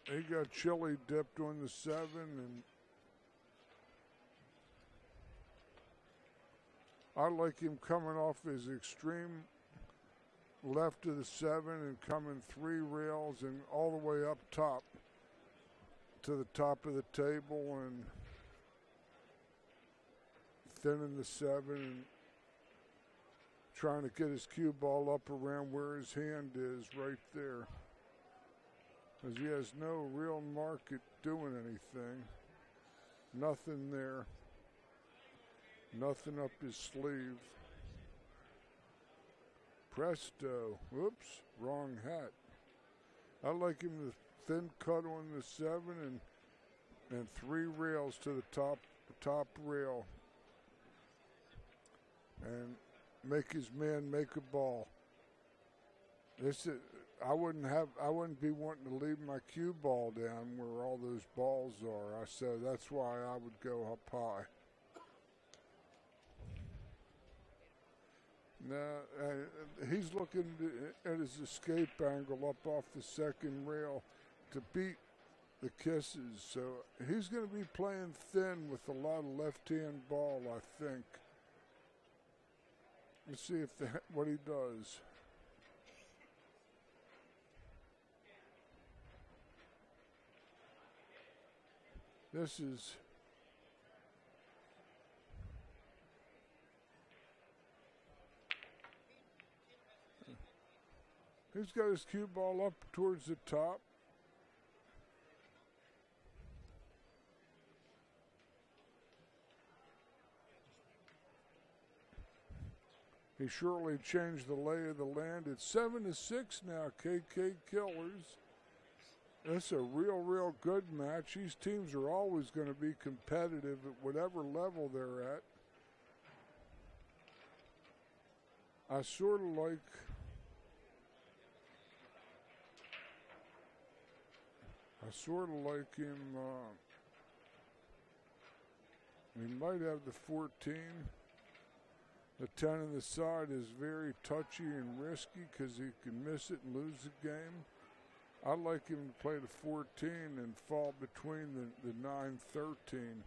He got chili dipped on the 7, and I like him coming off his extreme left of the 7 and coming 3 rails and all the way up top to the top of the table and thinning the 7 and trying to get his cue ball up around where his hand is right there. Because he has no real mark at doing anything. Nothing there. Nothing up his sleeve. Presto. Whoops, wrong hat. I like him to thin cut on the 7 and 3 rails to the top rail. And make his man make a ball. This is, I wouldn't be wanting to leave my cue ball down where all those balls are. So that's why I would go up high. Now he's looking at his escape angle up off the 2nd rail to beat the kisses. So he's going to be playing thin with a lot of left-hand ball, I think. Let's see what he does. This is he's got his cue ball up towards the top. He surely changed the lay of the land. It's 7-6 now, KK Killers. That's a real good match. These teams are always going to be competitive at whatever level they're at. I sort of like him. He might have the 14. The 10 on the side is very touchy and risky because he can miss it and lose the game. I like him to play the 14 and fall between the 9-13.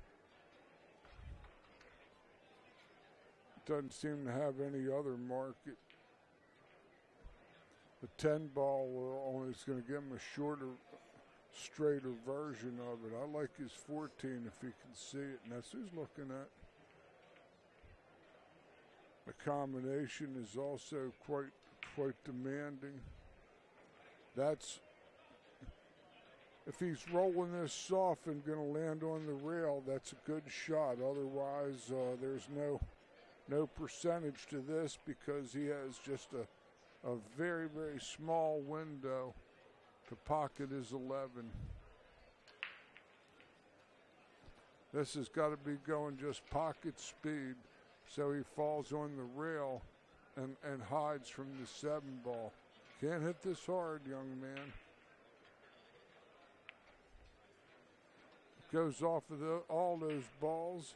Doesn't seem to have any other market. The 10 ball only is going to give him a shorter, straighter version of it. I like his 14 if he can see it, and that's who's looking at. The combination is also quite demanding. That's, if he's rolling this soft and going to land on the rail, that's a good shot. Otherwise, there's no percentage to this because he has just a very, very small window to pocket his 11. This has got to be going just pocket speed so he falls on the rail and hides from the 7 ball. Can't hit this hard, young man. Goes off of all those balls.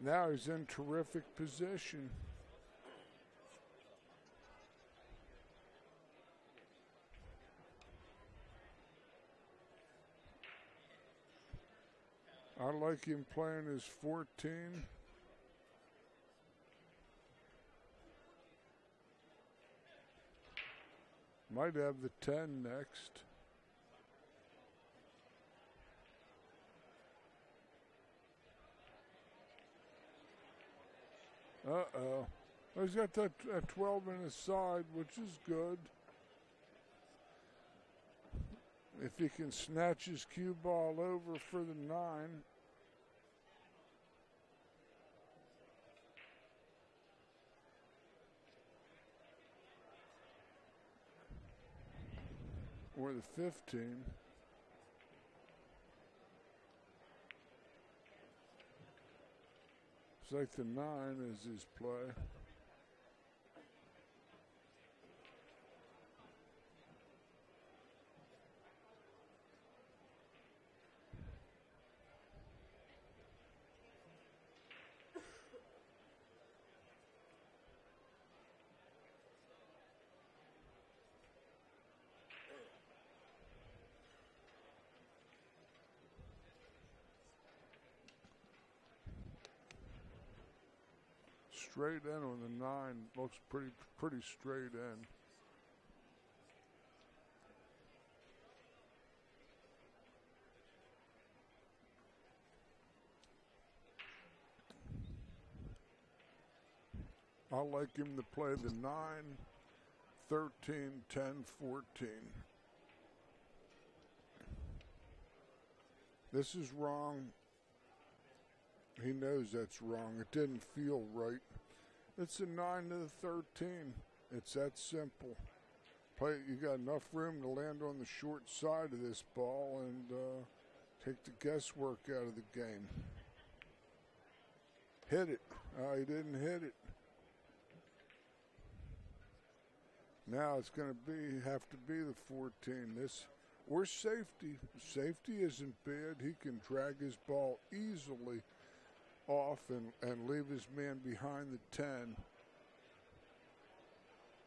Now he's in terrific position. I like him playing his 14. Might have the 10 next. Uh-oh. Oh, he's got that 12 in his side, which is good. If he can snatch his cue ball over for the 9. Or the 15. It's like the 9 is his play. Straight in on the 9, looks pretty straight in. I like him to play the 9, 13, 10, 14. This is wrong. He knows that's wrong. It didn't feel right. It's a 9 to the 13. It's that simple. Play. You got enough room to land on the short side of this ball and take the guesswork out of the game. Hit it. He didn't hit it. Now it's going to have to be the 14. This or safety. Safety isn't bad. He can drag his ball easily off and leave his man behind the 10.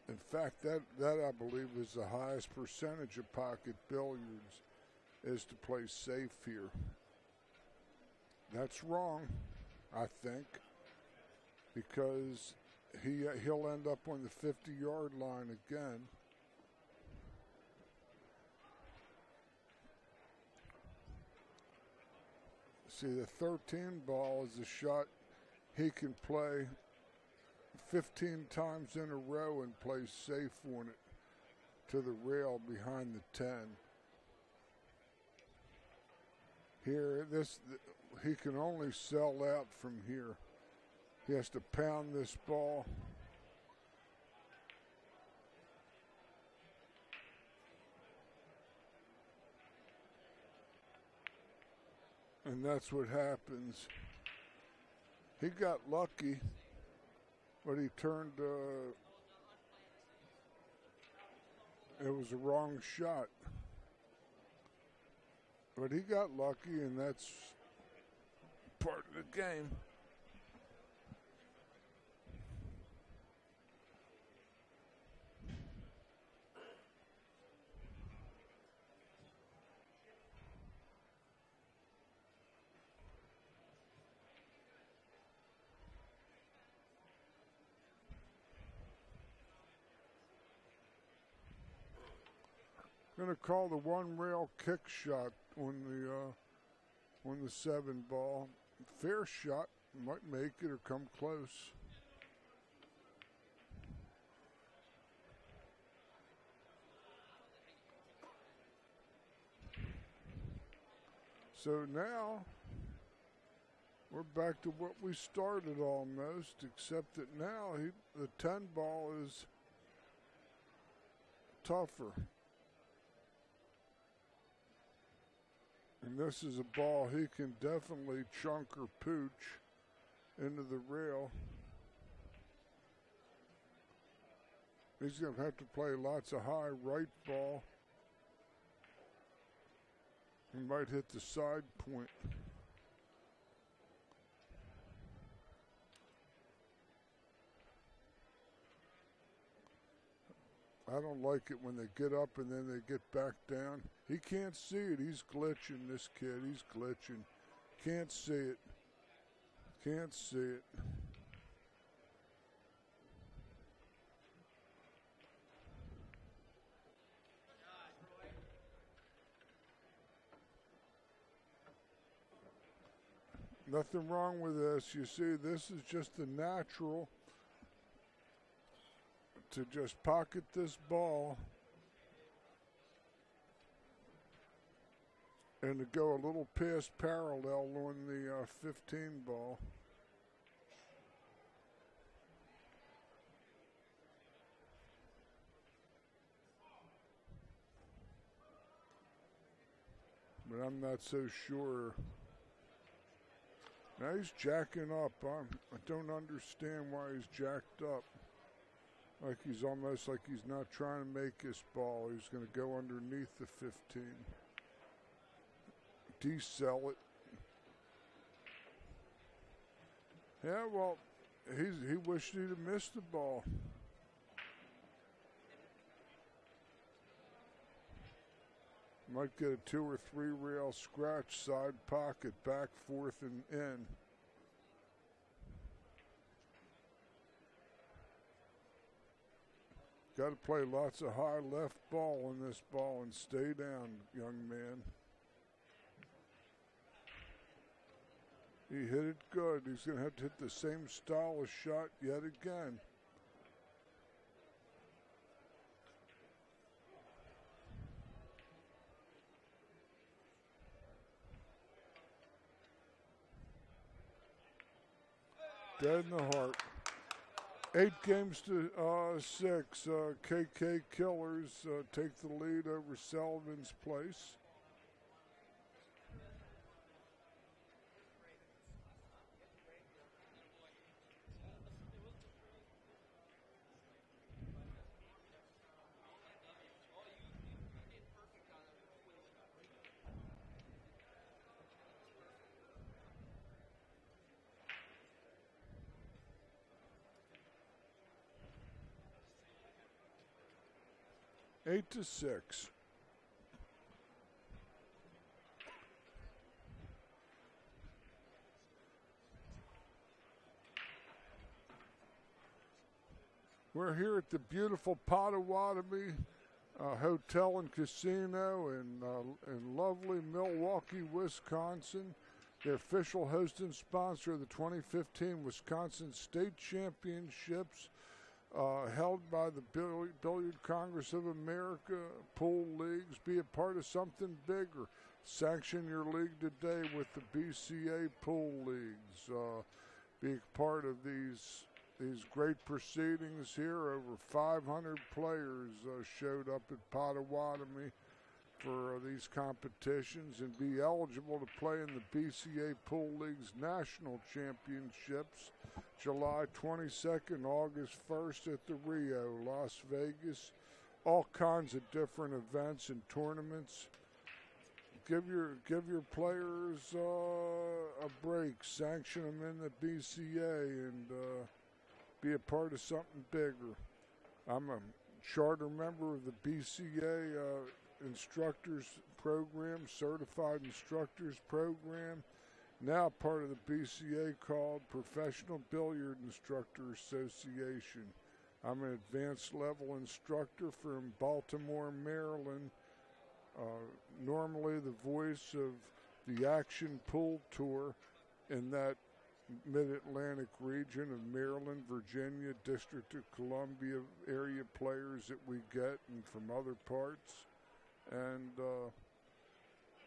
In fact, that I believe is the highest percentage of pocket billiards is to play safe here. That's wrong, I think, because he'll end up on the 50-yard line again. See, the 13 ball is a shot he can play 15 times in a row and play safe on it to the rail behind the 10. Here, he can only sell out from here. He has to pound this ball. And that's what happens. He got lucky, but he turned, it was a wrong shot. But he got lucky, and that's part of the game. Going to call the one rail kick shot on the 7 ball. Fair shot, might make it or come close. So now We're back to what we started almost, except that now the 10 ball is tougher. And this is a ball he can definitely chunk or pooch into the rail. He's going to have to play lots of high right ball. He might hit the side point. I don't like it when they get up and then they get back down. He can't see it. He's glitching, this kid. He's glitching. Can't see it. Can't see it. Nothing wrong with this. You see, this is just the natural to just pocket this ball and to go a little past parallel on the 15 ball. But I'm not so sure. Now he's jacking up. I don't understand why he's jacked up. Like he's almost like he's not trying to make this ball. He's going to go underneath the 15. Decel it. Yeah, well, he wished he'd have missed the ball. Might get a 2 or 3 rail scratch, side pocket, back, fourth, and in. Got to play lots of high left ball on this ball and stay down, young man. He hit it good. He's going to have to hit the same style of shot yet again. Dead in the heart. 8 games to 6. KK Killers take the lead over Sullivan's Place. Eight to 6. We're here at the beautiful Potawatomi Hotel and Casino in lovely Milwaukee, Wisconsin. The official host and sponsor of the 2015 Wisconsin State Championships, held by the Billiard Congress of America, pool leagues. Be a part of something bigger. Sanction your league today with the BCA pool leagues. Be a part of these great proceedings here. Over 500 players showed up at Potawatomi for these competitions and be eligible to play in the BCA Pool League's National Championships, July 22nd, August 1st at the Rio, Las Vegas. All kinds of different events and tournaments. Give your players a break. Sanction them in the BCA and be a part of something bigger. I'm a charter member of the BCA instructors program, certified instructors program. Now part of the BCA called Professional Billiard Instructor Association. I'm an advanced level instructor from Baltimore, Maryland. Normally the voice of the Action Pool Tour in that mid-Atlantic region of Maryland, Virginia, District of Columbia area players that we get and from other parts. And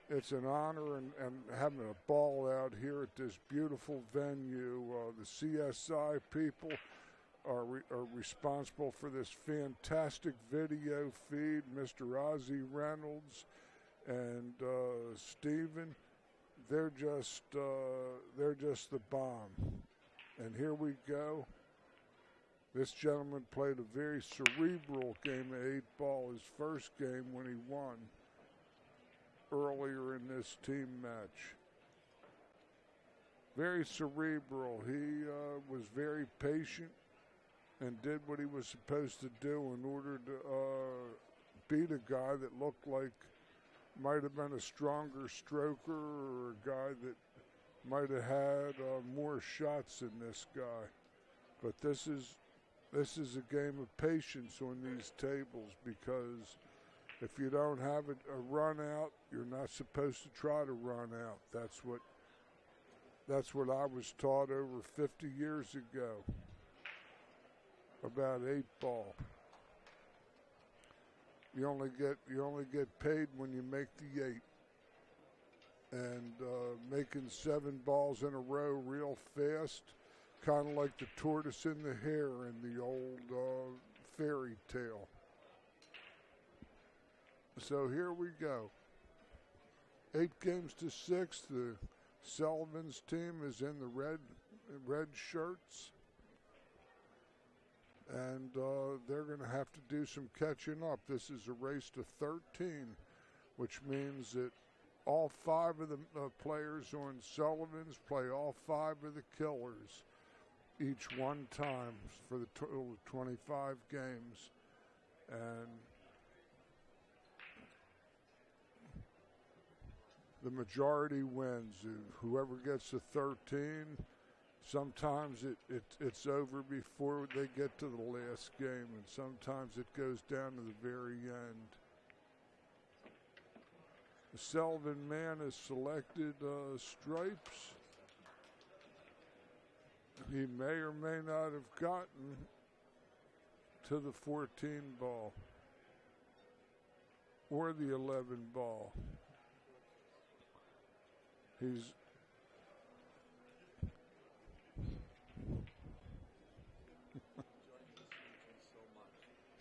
it's an honor and having a ball out here at this beautiful venue. The CSI people are responsible for this fantastic video feed. Mr. Ozzie Reynolds and Steven, they're just the bomb. And here we go. This gentleman played a very cerebral game of 8-ball, his first game when he won earlier in this team match. Very cerebral. He was very patient and did what he was supposed to do in order to beat a guy that looked like might have been a stronger stroker or a guy that might have had more shots than this guy. But this is a game of patience on these tables, because if you don't have a run out, you're not supposed to try to run out. That's what I was taught over 50 years ago about 8-ball. You only get paid when you make the 8. And making 7 balls in a row real fast, kind of like the tortoise in the hare in the old fairy tale. So here we go. 8-6. The Sullivan's team is in the red shirts. And they're going to have to do some catching up. This is a race to 13, which means that all 5 of the players on Sullivan's play all 5 of the killers each one time for the total of 25 games. And the majority wins. Whoever gets to 13, sometimes it's over before they get to the last game, and sometimes it goes down to the very end. The Sullivan man has selected stripes. He may or may not have gotten to the 14 ball or the 11 ball. He's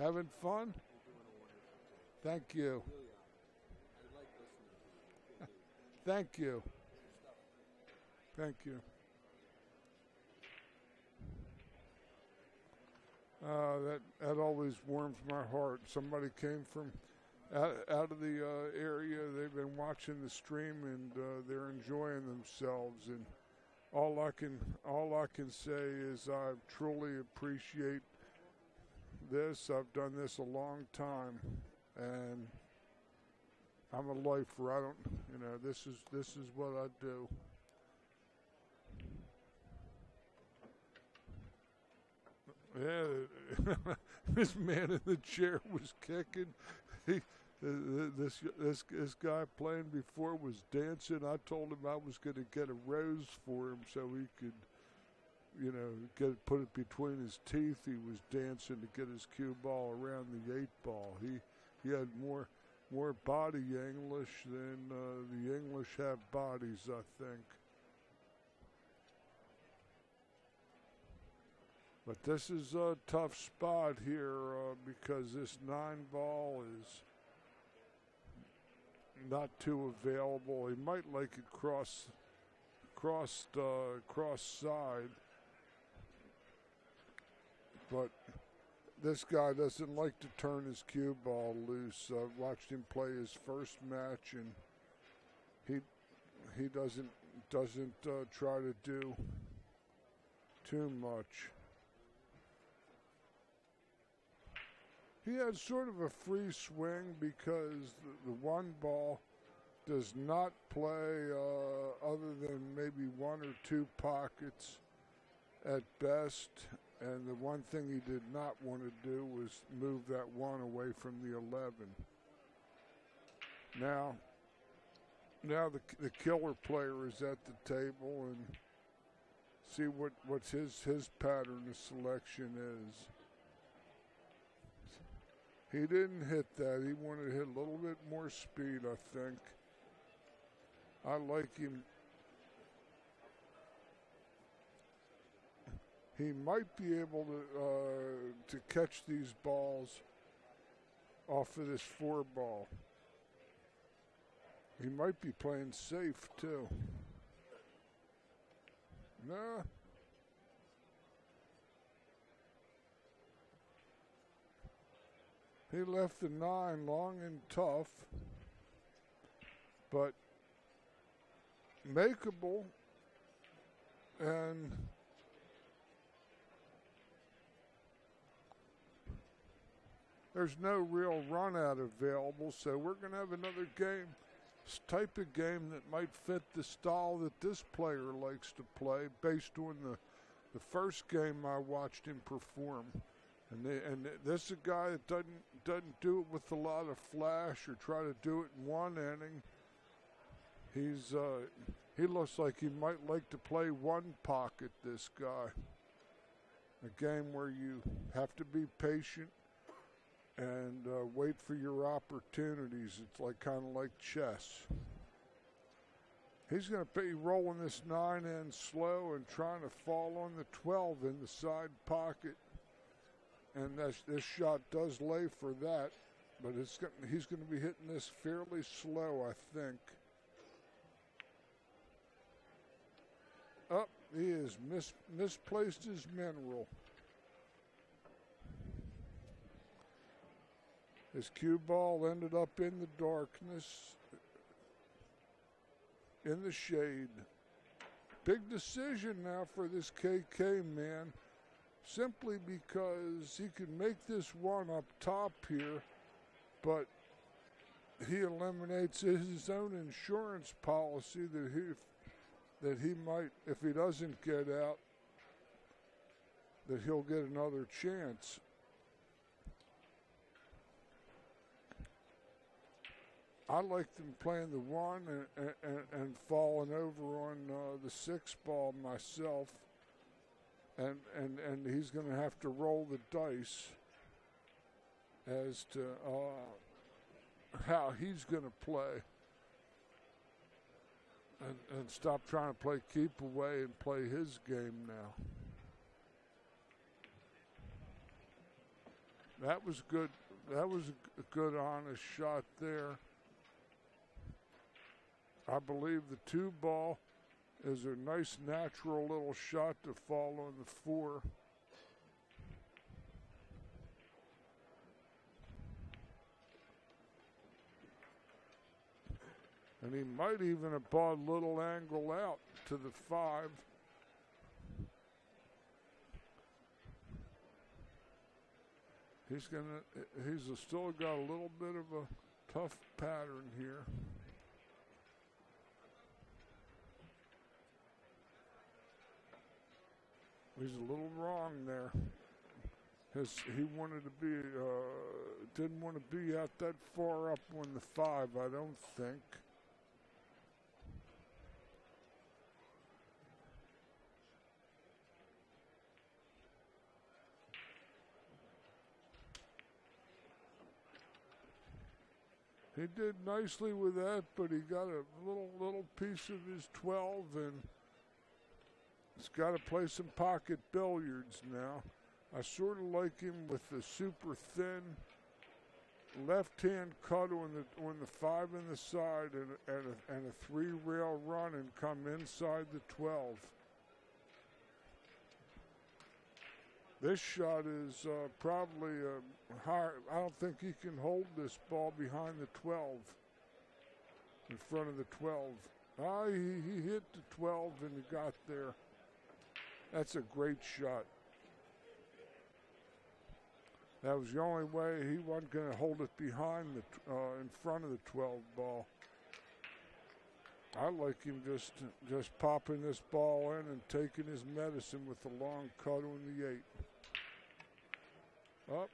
having fun? Thank you. Thank you. Thank you. That always warms my heart. Somebody came from out of the area. They've been watching the stream and they're enjoying themselves. And all I can say is I truly appreciate this. I've done this a long time, and I'm a lifer. This is what I do. Yeah, this man in the chair was kicking. This guy playing before was dancing. I told him I was going to get a rose for him so he could, put it between his teeth. He was dancing to get his cue ball around the 8-ball. He had more body English than the English have bodies, I think. But this is a tough spot here because this 9-ball is not too available. He might like it cross side, but this guy doesn't like to turn his cue ball loose. I've watched him play his first match, and he doesn't try to do too much. He has sort of a free swing because the 1 ball does not play other than maybe 1 or 2 pockets at best. And the one thing he did not want to do was move that 1 away from the 11. Now the killer player is at the table, and see what's his pattern of selection is. He didn't hit that. He wanted to hit a little bit more speed, I think. I like him. He might be able to catch these balls off of this 4 ball. He might be playing safe too. Nah. He left the 9 long and tough, but makeable, and there's no real run out available, so we're going to have another game, type of game that might fit the style that this player likes to play based on the first game I watched him perform. And this is a guy that doesn't do it with a lot of flash or try to do it in one inning. He looks like he might like to play one pocket, this guy. A game where you have to be patient and wait for your opportunities. It's like kind of like chess. He's going to be rolling this 9 in slow and trying to fall on the 12 in the side pocket. And this shot does lay for that, but he's going to be hitting this fairly slow, I think. Up, he has misplaced his mineral. His cue ball ended up in the darkness, in the shade. Big decision now for this KK man, simply because he can make this one up top here, but he eliminates his own insurance policy that he might, if he doesn't get out, that he'll get another chance. I like them playing the 1 and falling over on the 6 ball myself. And he's going to have to roll the dice as to how he's going to play. And stop trying to play keep away and play his game now. That was good. That was a good, honest shot there. I believe the 2 ball is a nice natural little shot to fall on the 4. And he might even have bought a little angle out to the 5. He's still got a little bit of a tough pattern here. He's a little wrong there. He wanted to be, didn't want to be out that far up on the 5, I don't think. He did nicely with that, but he got a little piece of his 12, and he's got to play some pocket billiards now. I sort of like him with the super thin left-hand cut on the 5 in the side and a 3-rail run and come inside the 12. This shot is probably higher. I don't think he can hold this ball behind the 12, in front of the 12. He hit the 12 and he got there. That's a great shot. That was the only way. He wasn't going to hold it behind in front of the 12 ball. I like him just popping this ball in and taking his medicine with the long cut on the 8. Up.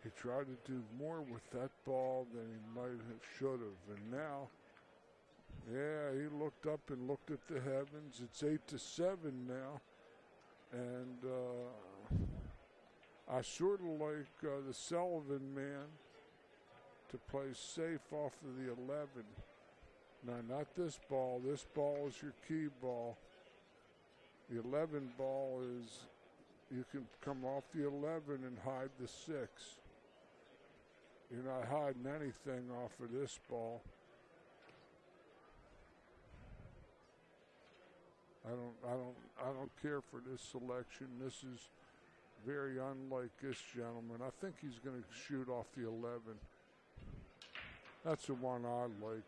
He tried to do more with that ball than he might have, should have. And now, yeah, he looked up and looked at the heavens. It's 8-7 now. And I sort of like the Sullivan man to play safe off of the 11. No, not this ball. This ball is your key ball. The 11 ball is, you can come off the 11 and hide the 6. You're not hiding anything off of this ball. I don't care for this selection. This is very unlike this gentleman. I think he's going to shoot off the 11. That's the one I like.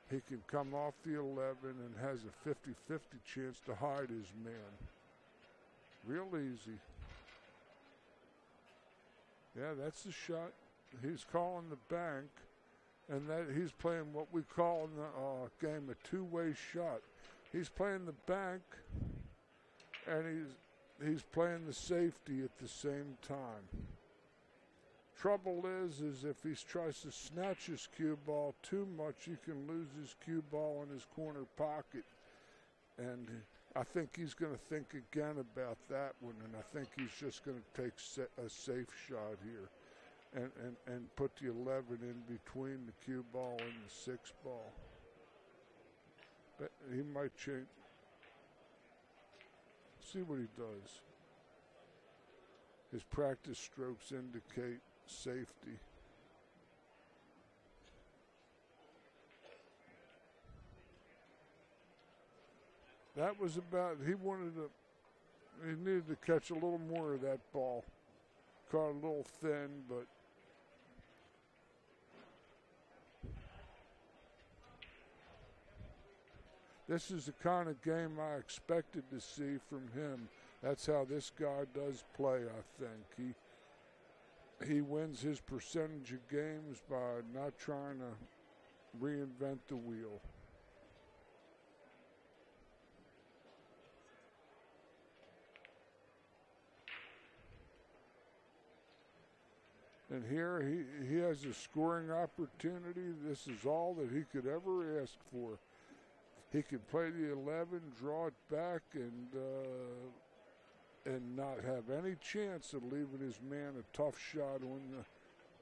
He can come off the 11 and has a 50-50 chance to hide his man. Real easy. Yeah, that's the shot. He's calling the bank, and that he's playing what we call in the game a two-way shot. He's playing the bank, and he's playing the safety at the same time. Trouble is if he tries to snatch his cue ball too much, he can lose his cue ball in his corner pocket. And I think he's going to think again about that one, and I think he's just going to take a safe shot here and put the 11 in between the cue ball and the 6 ball. But he might change. See what he does. His practice strokes indicate safety. That was about, he needed to catch a little more of that ball. Caught a little thin, but this is the kind of game I expected to see from him. That's how this guy does play, I think. He wins his percentage of games by not trying to reinvent the wheel. And here he has a scoring opportunity. This is all that he could ever ask for. He can play the 11, draw it back, and not have any chance of leaving his man a tough shot on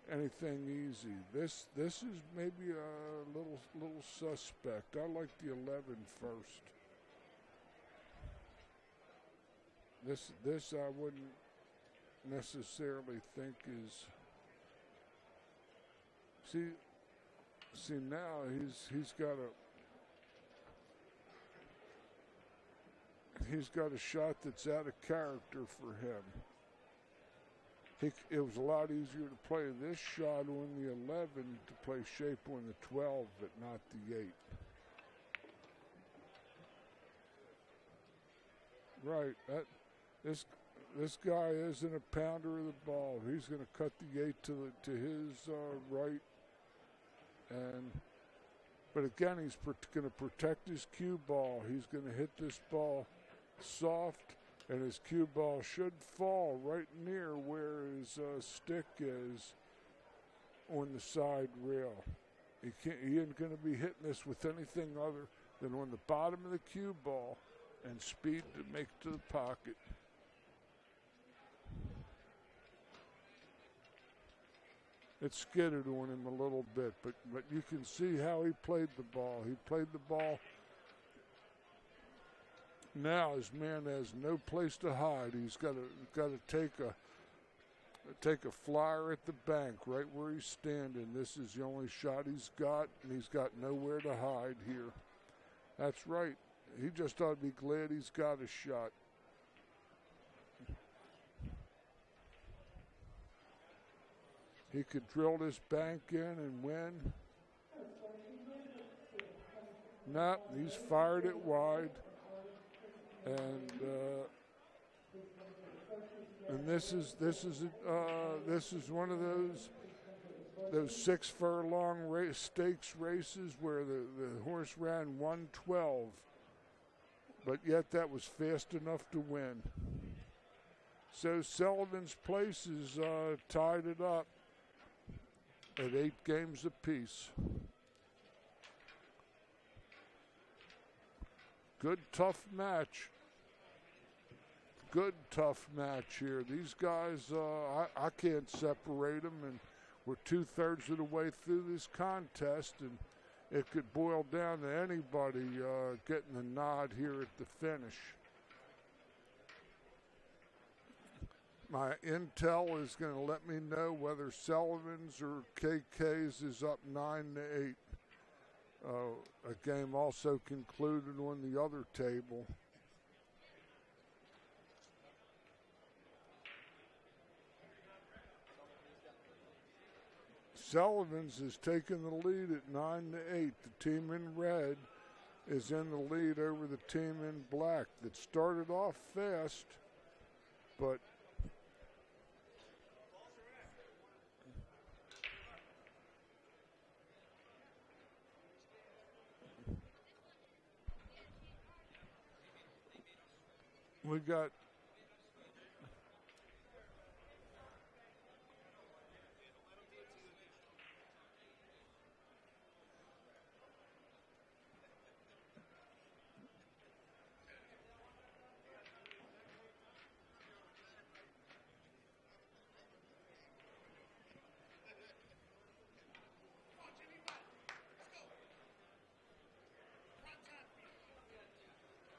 anything easy. This is maybe a little suspect. I like the 11 first. This I wouldn't necessarily think is. See now he's got a shot that's out of character for him. It was a lot easier to play this shot on the 11 to play shape on the 12, but not the 8. Right. This guy isn't a pounder of the ball. He's going to cut the 8 to his right, but again, he's going to protect his cue ball. He's going to hit this ball soft, and his cue ball should fall right near where his stick is on the side rail. He ain't going to be hitting this with anything other than on the bottom of the cue ball and speed to make it to the pocket. It skidded on him a little bit, but you can see how he played the ball. He played the ball. Now his man has no place to hide. He's got to take a flyer at the bank right where he's standing. This is the only shot he's got, and he's got nowhere to hide here. That's right. He just ought to be glad he's got a shot. He could drill this bank in and win. No, he's fired it wide. And this is one of those 6 furlong stakes races where the horse ran 1:12, but yet that was fast enough to win. So Sullivan's Place is tied it up at 8 games apiece. Good tough match. Good tough match here. These guys, I can't separate them, and we're 2/3 of the way through this contest, and it could boil down to anybody getting the nod here at the finish. My intel is going to let me know whether Sullivan's or KK's is up 9-8. A game also concluded on the other table. Sullivan's is taking the lead at 9-8. The team in red is in the lead over the team in black that started off fast, but we got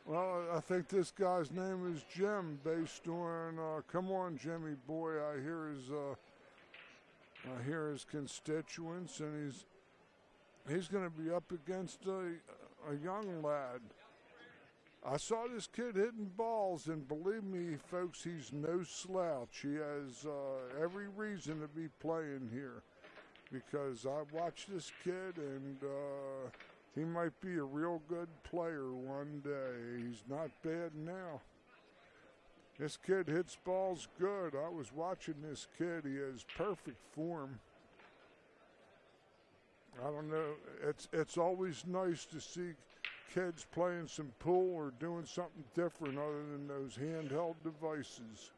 well, I think this guy's name is Jim, based on "Come on, Jimmy boy." I hear his constituents, and he's going to be up against a young lad. I saw this kid hitting balls, and believe me, folks, he's no slouch. He has every reason to be playing here, because I watched this kid, and he might be a real good player one day. He's not bad now. This kid hits balls good. I was watching this kid. He has perfect form. I don't know. It's always nice to see kids playing some pool or doing something different other than those handheld devices.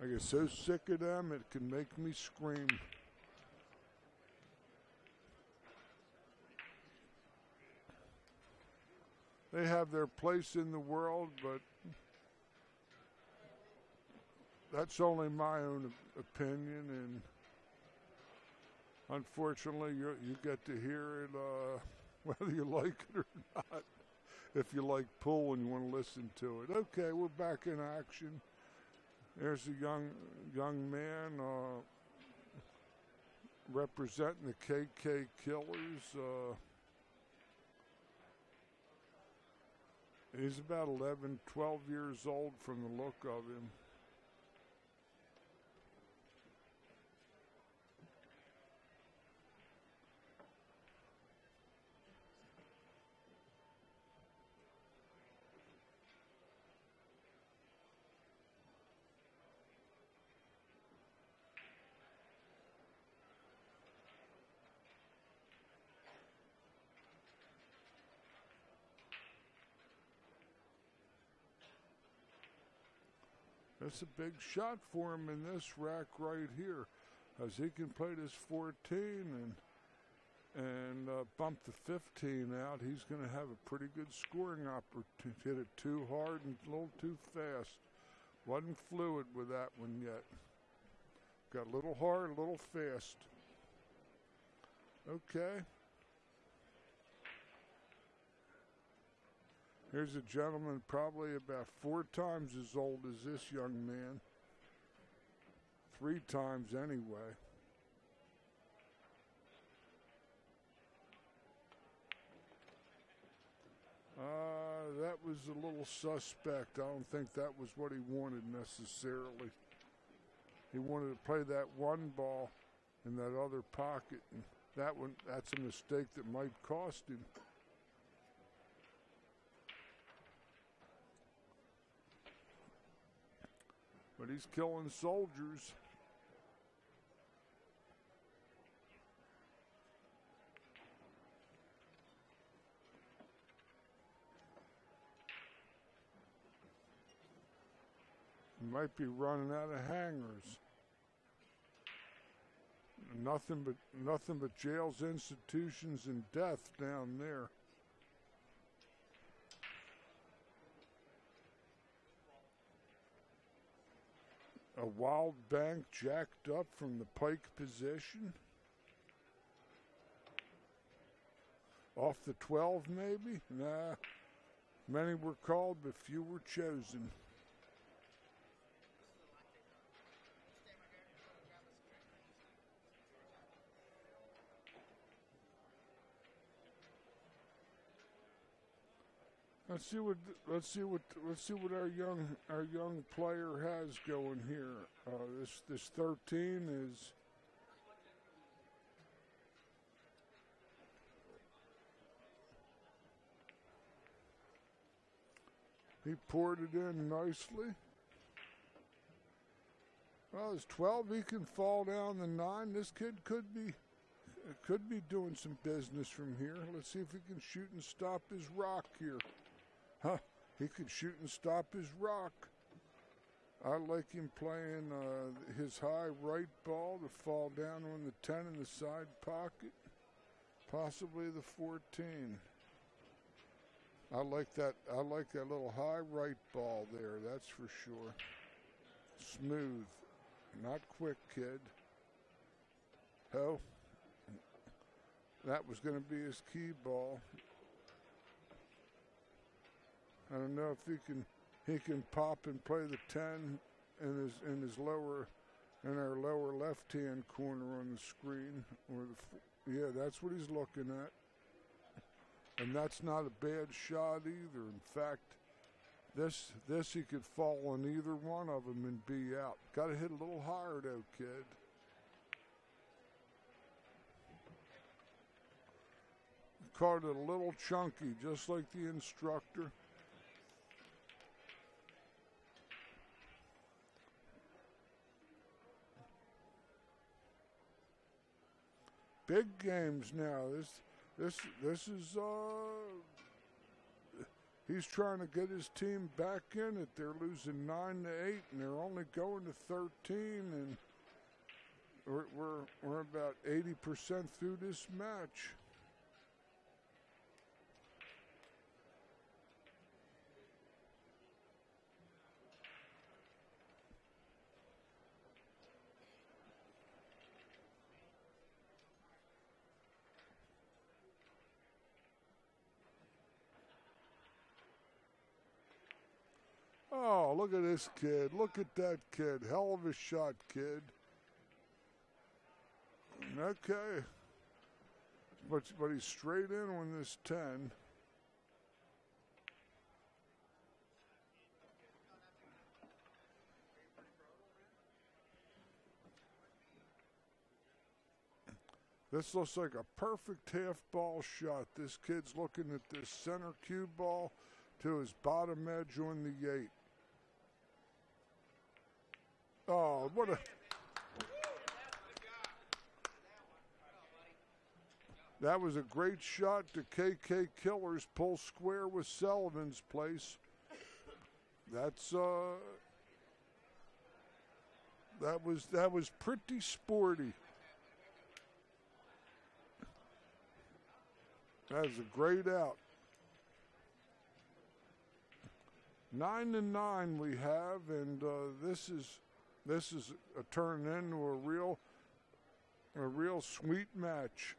I get so sick of them, it can make me scream. They have their place in the world, but that's only my own opinion, and unfortunately you get to hear it whether you like it or not, if you like pool and you want to listen to it. Okay, we're back in action. There's a young man representing the KK Killers. He's about 11, 12 years old from the look of him. That's a big shot for him in this rack right here, as he can play this 14 and bump the 15 out. He's going to have a pretty good scoring opportunity. Hit it too hard and a little too fast. Wasn't fluid with that one yet. Got a little hard, a little fast. Okay. Here's a gentleman probably about 4 times as old as this young man. 3 times anyway. That was a little suspect. I don't think that was what he wanted necessarily. He wanted to play that one ball in that other pocket, and that's a mistake that might cost him. But he's killing soldiers. He might be running out of hangers. Nothing but jails, institutions, and death down there. A wild bank jacked up from the pike position. Off the 12, maybe? Nah. Many were called, but few were chosen. Let's see what our young player has going here. This 13 is. He poured it in nicely. Well, his 12, he can fall down the 9. This kid could be doing some business from here. Let's see if he can shoot and stop his rock here. Huh, he could shoot and stop his rock. I like him playing his high right ball to fall down on the 10 in the side pocket, possibly the 14. I like that little high right ball there, that's for sure. Smooth, not quick, kid. Oh, that was going to be his key ball. I don't know if he can pop and play the 10 in our lower left hand corner on the screen, or yeah, that's what he's looking at, and that's not a bad shot either. In fact, this he could fall on either one of them and be out. Got to hit a little higher though, kid. Caught it a little chunky, just like the instructor. Big games now. This is he's trying to get his team back in it. They're losing 9-8, and they're only going to 13, and we're about 80% through this match. Oh, look at this kid. Look at that kid. Hell of a shot, kid. Okay. But he's straight in on this 10. This looks like a perfect half ball shot. This kid's looking at this center cue ball to his bottom edge on the 8. Oh, what a... That was a great shot to KK Killers. Pull square with Sullivan's Place. That's that was pretty sporty. That was a great out. 9-9 we have, and this is turning into a real sweet match.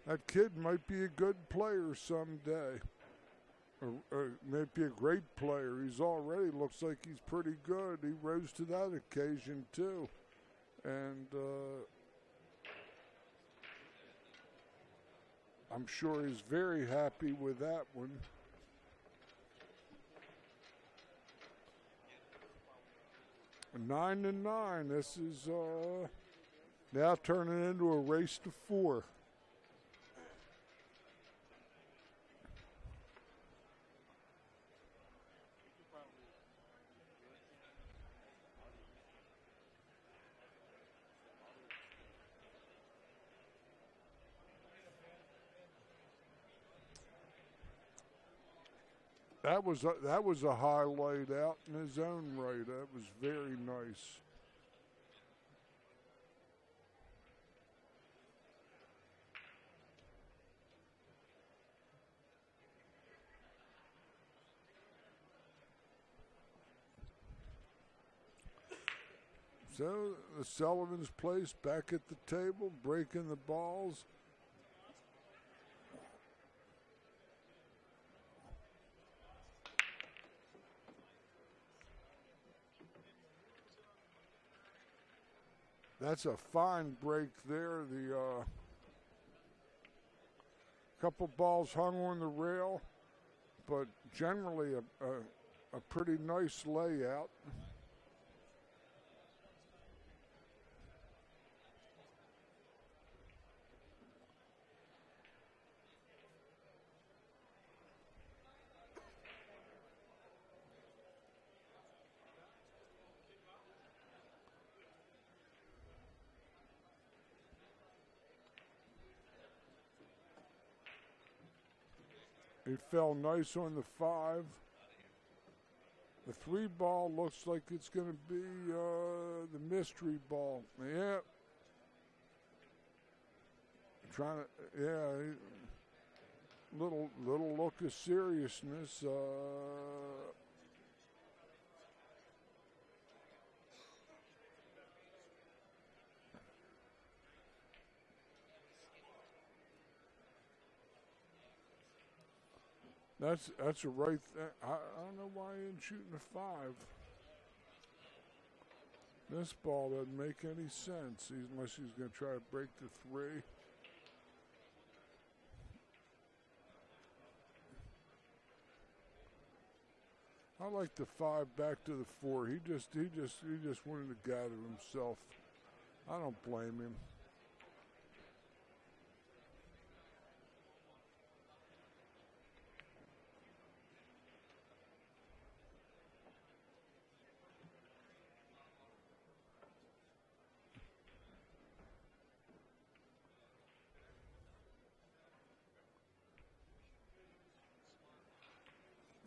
That kid might be a good player someday. Or might be a great player. He's already looks like he's pretty good. He rose to that occasion too. And I'm sure he's very happy with that one. And 9-9. This is now turning into a race to 4. That was a highlight out in his own right. That was very nice. So the Sullivan's Place back at the table, breaking the balls. That's a fine break there. The couple balls hung on the rail, but generally a pretty nice layout. He fell nice on the 5. The 3 ball looks like it's going to be the mystery ball. Yeah. Trying to, yeah. Little look of seriousness. That's a right thing. I don't know why he ain't shooting a 5. This ball doesn't make any sense unless he's going to try to break the 3. I like the 5 back to the 4. He just wanted to gather himself. I don't blame him.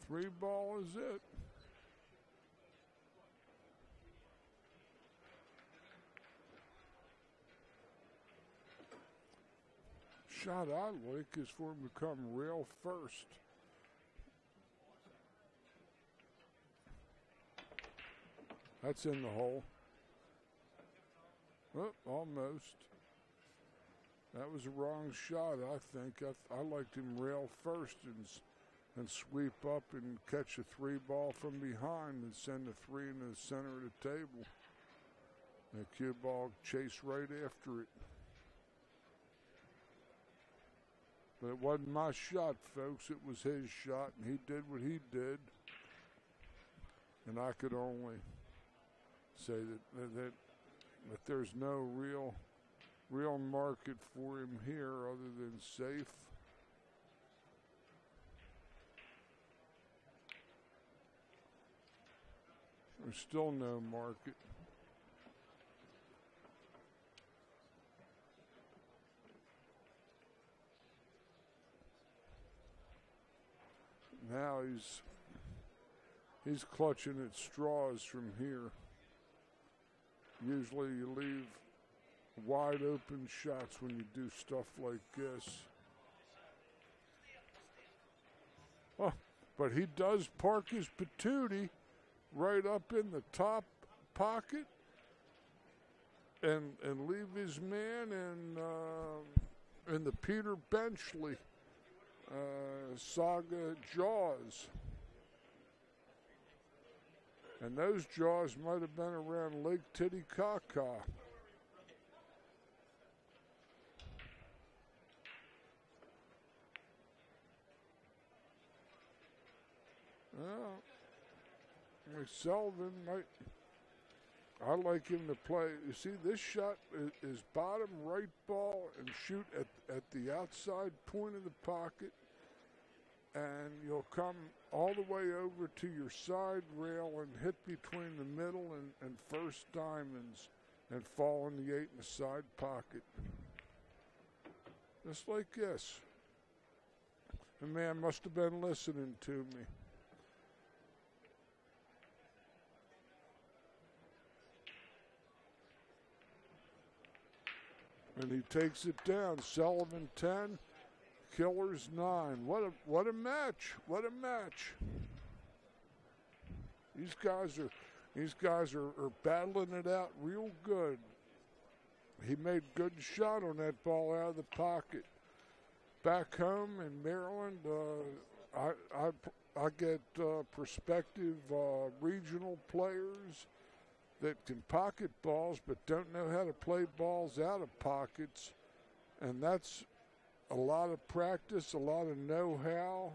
Three ball is it. Shot I like is for him to come real first. That's in the hole. Oh, almost. That was a wrong shot, I think. I liked him rail first and sweep up and catch a 3 ball from behind and send a 3 into the center of the table. And the cue ball chase right after it. But it wasn't my shot, folks. It was his shot, and he did what he did. And I could only say that there's no real market for him here other than safe. There's still no market. Now he's clutching at straws from here. Usually you leave wide open shots when you do stuff like this. Oh, but he does park his patootie right up in the top pocket and leave his man in the Peter Benchley saga jaws. And those jaws might have been around Lake Titicaca. Well, Sullivan might. I like him to play. You see, this shot is bottom right ball and shoot at the outside point of the pocket. And you'll come all the way over to your side rail and hit between the middle and first diamonds and fall in the 8 in the side pocket. Just like this. The man must have been listening to me. And he takes it down. Sullivan 10, Killers 9. What a match. What a match. These guys are, These guys are battling it out real good. He made good shot on that ball out of the pocket. Back home in Maryland, I get prospective regional players that can pocket balls but don't know how to play balls out of pockets. And that's a lot of practice, a lot of know-how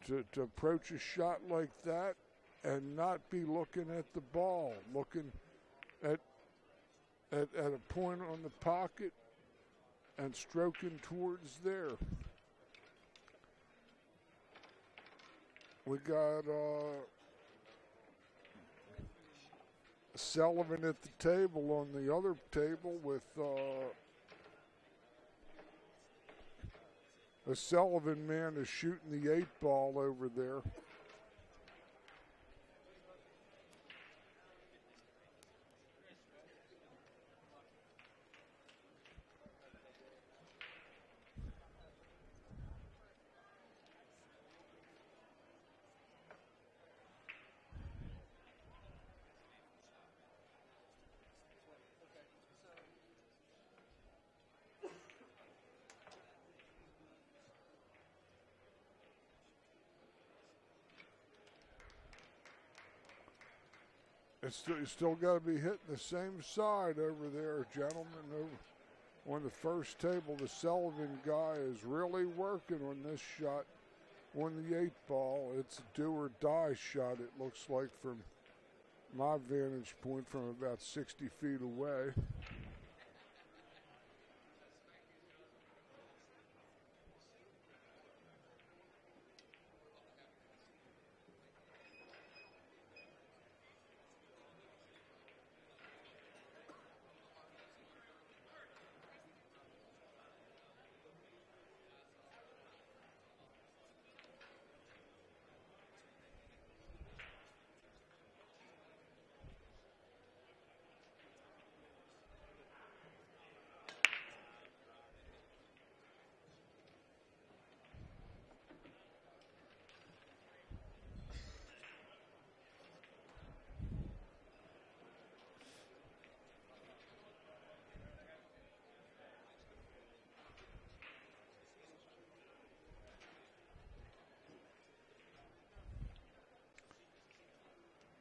to approach a shot like that and not be looking at the ball, looking at a point on the pocket and stroking towards there. We got Sullivan at the table on the other table with the Sullivan man is shooting the 8-ball over there. You still got to be hitting the same side over there, gentlemen. Over on the first table, the Sullivan guy is really working on this shot on the 8-ball. It's a do-or-die shot, it looks like, from my vantage point from about 60 feet away.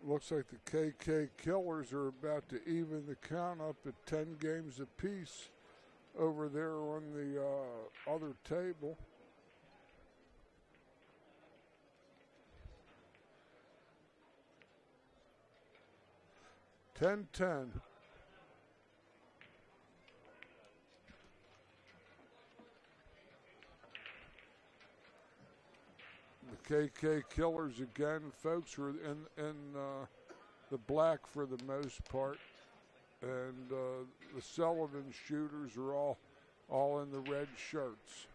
Looks like the KK Killers are about to even the count up at 10 games apiece over there on the other table. (10-10). KK Killers again, folks, are in the black for the most part, and the Sullivan shooters are all in the red shirts.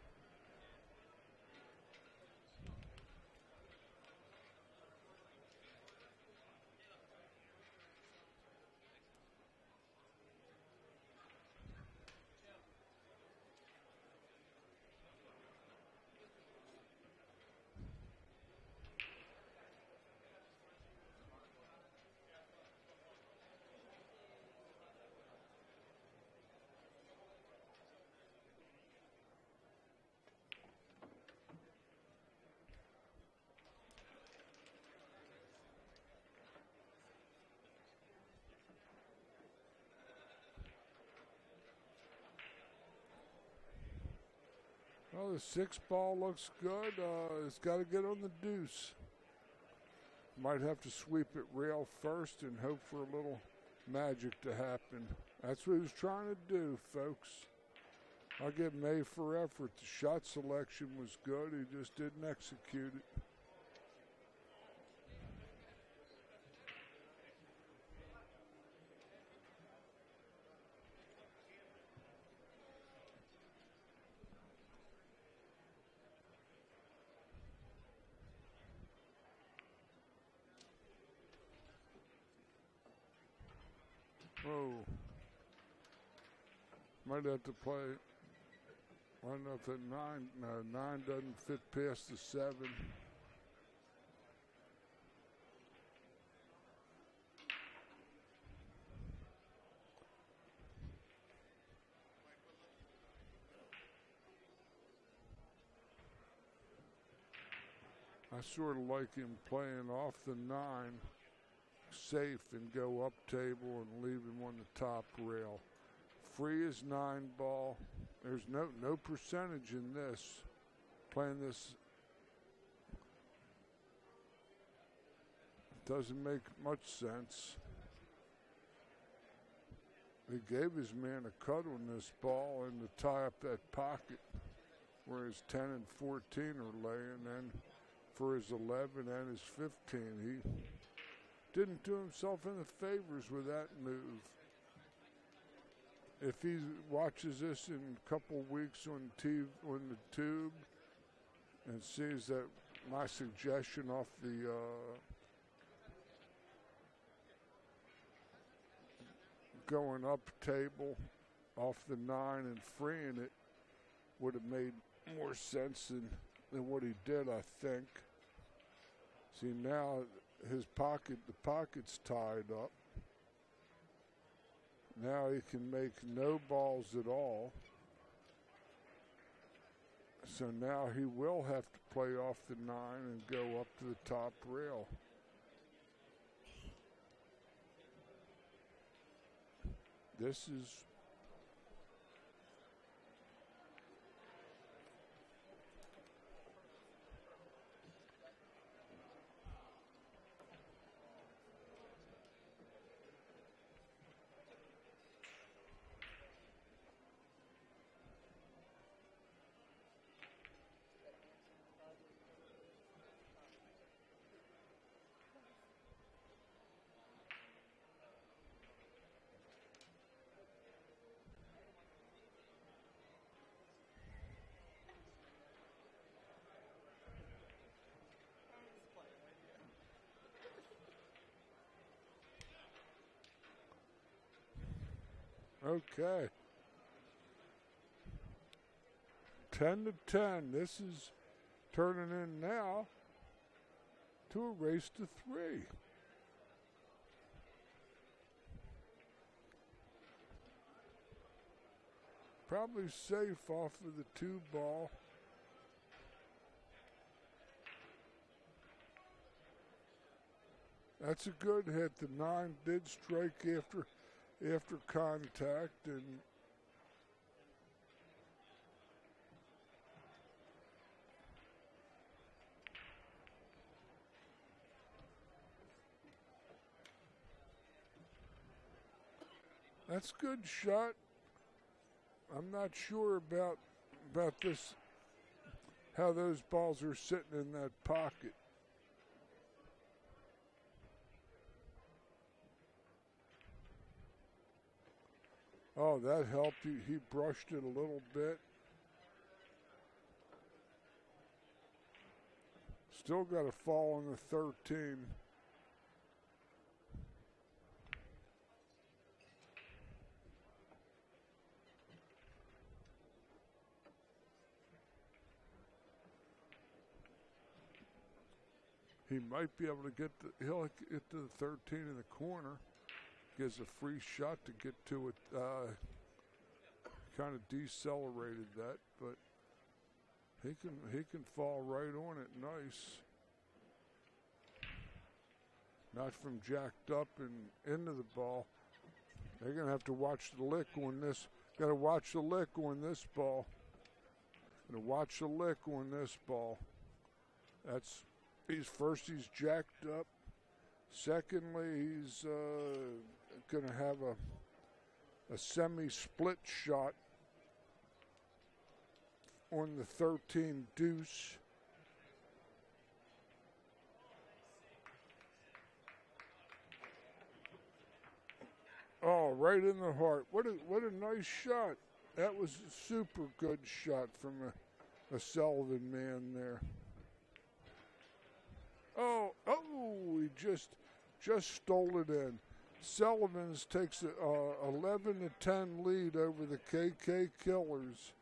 Well, the 6-ball looks good. It's got to get on the deuce. Might have to sweep it rail first and hope for a little magic to happen. That's what he was trying to do, folks. I'll give May for effort. The shot selection was good. He just didn't execute it. Oh, might have to play. I don't know if that 9, no, 9 doesn't fit past the 7. I sort of like him playing off the 9 safe and go up table and leave him on the top rail. Free is 9 ball. There's no percentage in this. Playing this doesn't make much sense. He gave his man a cut on this ball and to tie up that pocket where his 10 and 14 are laying, and for his 11 and his 15. He didn't do himself any favors with that move. If he watches this in a couple weeks on the tube and sees that my suggestion off the going up table off the 9 and freeing it would have made more sense than what he did, I think. See, now the pocket's tied up. Now he can make no balls at all. So now he will have to play off the 9 and go up to the top rail. This is okay. 10-10. This is turning in now to a race to 3. Probably safe off of the 2 ball. That's a good hit. The 9 did strike after contact, and that's a good shot. I'm not sure about this, how those balls are sitting in that pocket. Oh, that helped. He brushed it a little bit. Still got a fall on the 13. He might be able to he'll get to the 13 in the corner. Gives a free shot to get to it. Kind of decelerated that, but he can fall right on it. Nice. Not from jacked up and into the ball. They're gonna have to watch the lick on this. Got to watch the lick on this ball. Gonna watch the lick on this ball. He's jacked up. Secondly, he's going to have a semi-split shot on the 13 deuce. Oh, right in the heart. What a nice shot. That was a super good shot from a Sullivan man there. Oh, he just stole it in. Sullivan's takes a 11-10 lead over the KK Killers.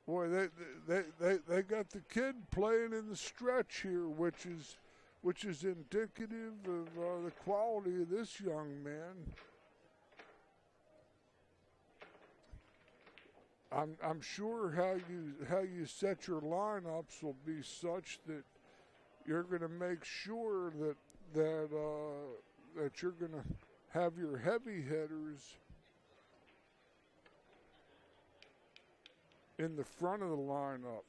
Boy, they got the kid playing in the stretch here, which is indicative of the quality of this young man. I'm sure how you set your lineups will be such that you're going to make sure that you're going to have your heavy hitters in the front of the lineup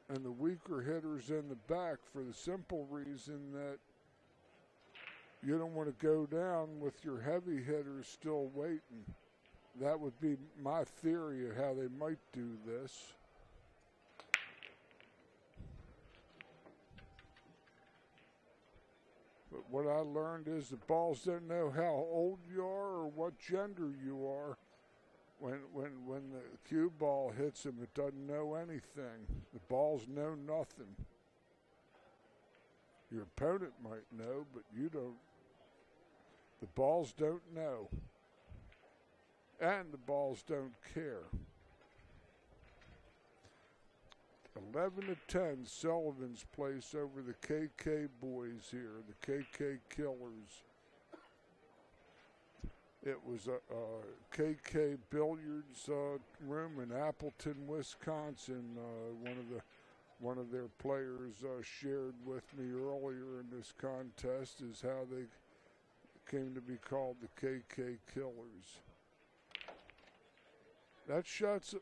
and the weaker hitters in the back, for the simple reason that you don't want to go down with your heavy hitters still waiting. That would be my theory of how they might do this. But what I learned is the balls don't know how old you are or what gender you are. When the cue ball hits them, it doesn't know anything. The balls know nothing. Your opponent might know, but you don't. The balls don't know. And the balls don't care. 11-10, Sullivan's Place over the KK boys here, the KK Killers. It was a KK billiards room in Appleton, Wisconsin. One of their players shared with me earlier in this contest is how they came to be called the KK Killers. That shot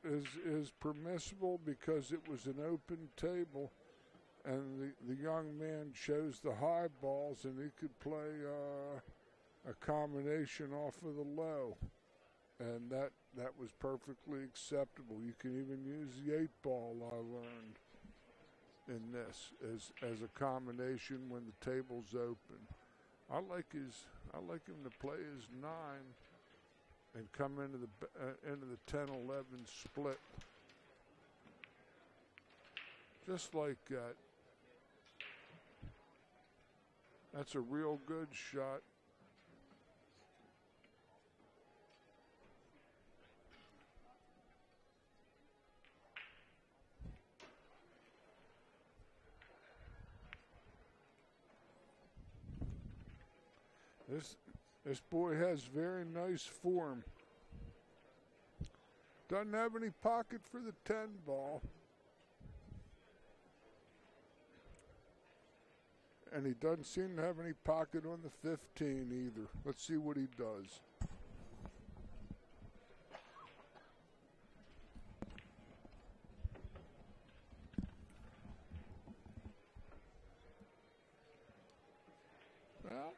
is permissible because it was an open table, and the young man chose the high balls, and he could play a combination off of the low, and that was perfectly acceptable. You can even use the 8-ball, I learned, in this as a combination when the table's open. I like him to play his 9 and come into the 10-11 split, just like that. That's a real good shot. This boy has very nice form. Doesn't have any pocket for the 10-ball. And he doesn't seem to have any pocket on the 15 either. Let's see what he does. Well,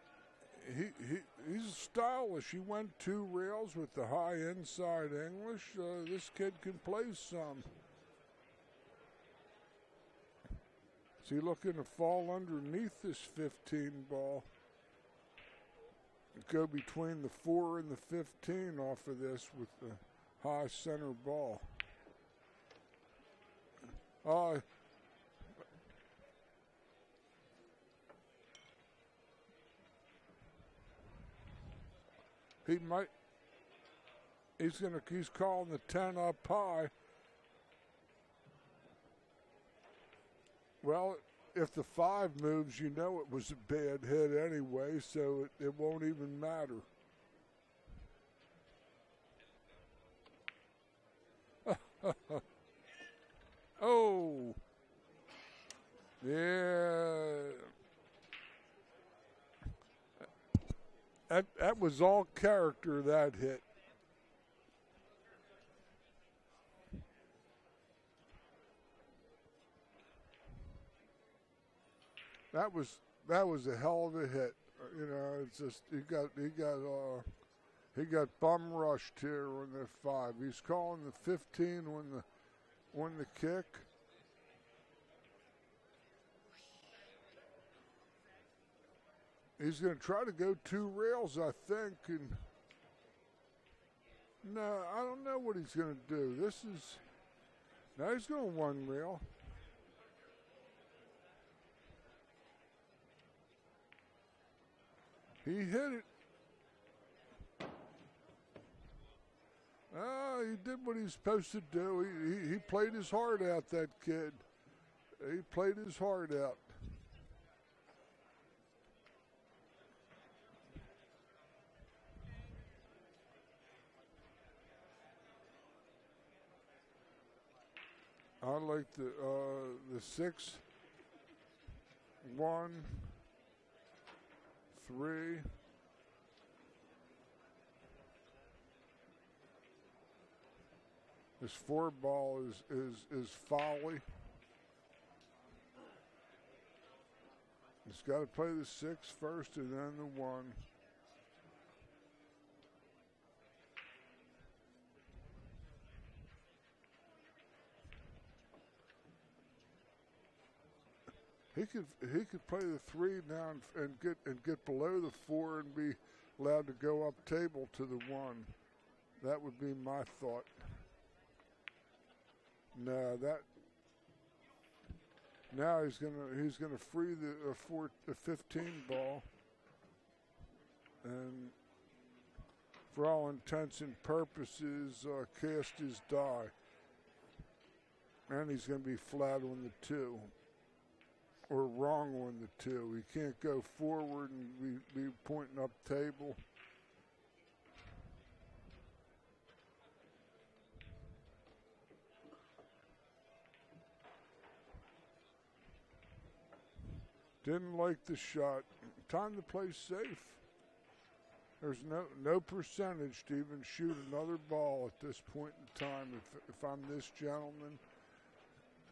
he's stylish. He went 2 rails with the high inside English. This kid can play some. Is he looking to fall underneath this 15 ball? Go between the 4 and the 15 off of this with the high center ball. He's calling the 10 up high. Well, if the 5 moves, you know it was a bad hit anyway, so it won't even matter. Oh, yeah. That was all character, that hit. That was a hell of a hit. You know, it's just he got bum rushed here on the 5. He's calling the 15 when the kick. He's going to try to go 2 rails, I think, and no, I don't know what he's going to do. Now he's going 1 rail. He hit it. He did what he's supposed to do. He played his heart out, that kid. He played his heart out. I like the 6, 1, 3. This 4 ball is folly. It's got to play the 6 first and then the 1. He could play the 3 now and get below the 4 and be allowed to go up table to the 1. That would be my thought. No, now he's gonna free the 15 ball, and for all intents and purposes, cast his die, and he's gonna be flat on the 2. Or wrong on the 2. He can't go forward and be pointing up table. Didn't like the shot. Time to play safe. There's no percentage to even shoot another ball at this point in time. If I'm this gentleman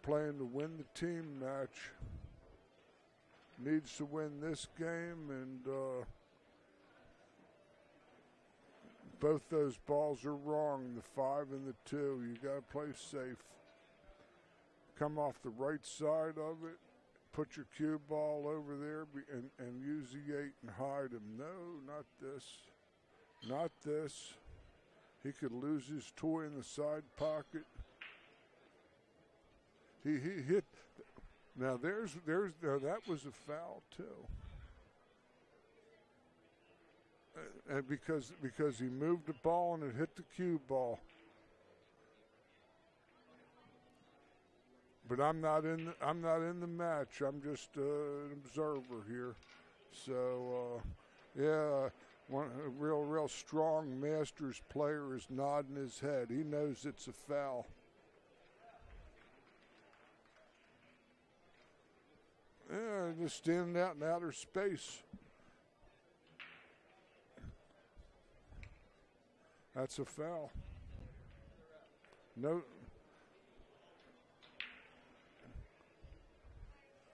playing to win the team match, needs to win this game, and both those balls are wrong, the 5 and the 2. You got to play safe. Come off the right side of it, put your cue ball over there, and use the 8 and hide him. No, not this. Not this. He could lose his toy in the side pocket. He hit. Now that was a foul too, and because he moved the ball and it hit the cue ball. But I'm not in the match. I'm just an observer here. So yeah, a real strong Masters player is nodding his head. He knows it's a foul. Yeah, just standing out in outer space. That's a foul. No.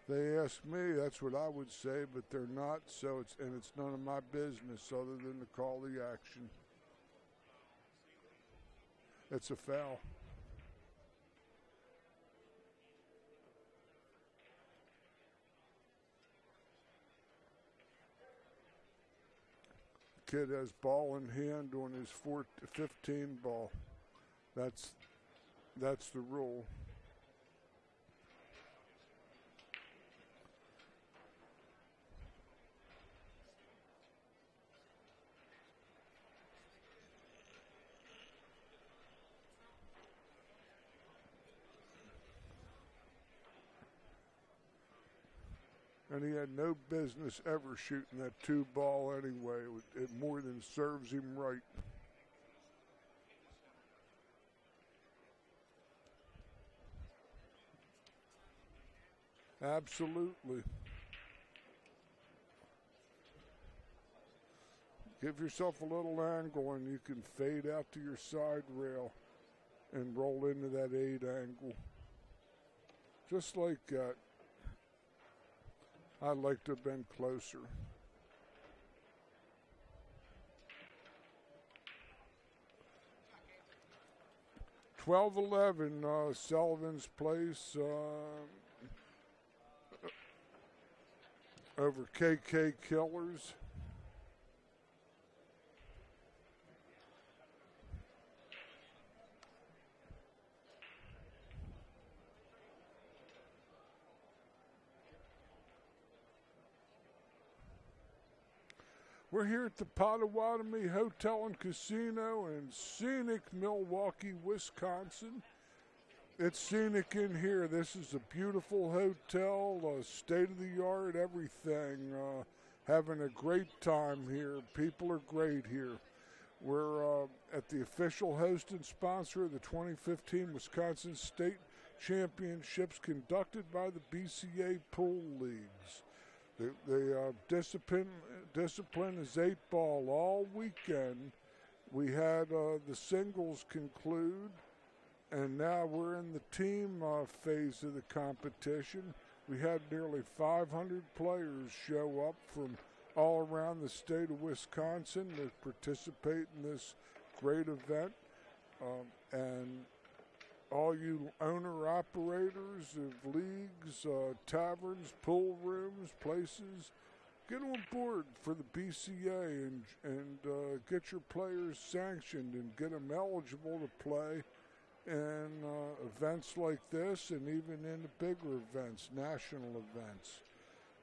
They ask me, that's what I would say, but they're not, so it's none of my business other than to call the action. It's a foul. Kid has ball in hand on his 15 ball. That's the rule. And he had no business ever shooting that 2 ball anyway. It more than serves him right. Absolutely. Give yourself a little angle and you can fade out to your side rail and roll into that 8 angle. Just like that. I'd like to have been closer. (12-11) Sullivan's Place over KK Killers. We're here at the Potawatomi Hotel and Casino in scenic Milwaukee, Wisconsin. It's scenic in here. This is a beautiful hotel, state-of-the-art, everything. Having a great time here. People are great here. We're at the official host and sponsor of the 2015 Wisconsin State championships conducted by the BCA pool leagues. The discipline is 8-ball all weekend. We had the singles conclude, and now we're in the team phase of the competition. We had nearly 500 players show up from all around the state of Wisconsin to participate in this great event. And all you owner-operators of leagues, taverns, pool rooms, places, get on board for the BCA and get your players sanctioned and get them eligible to play in events like this and even in the bigger events, national events.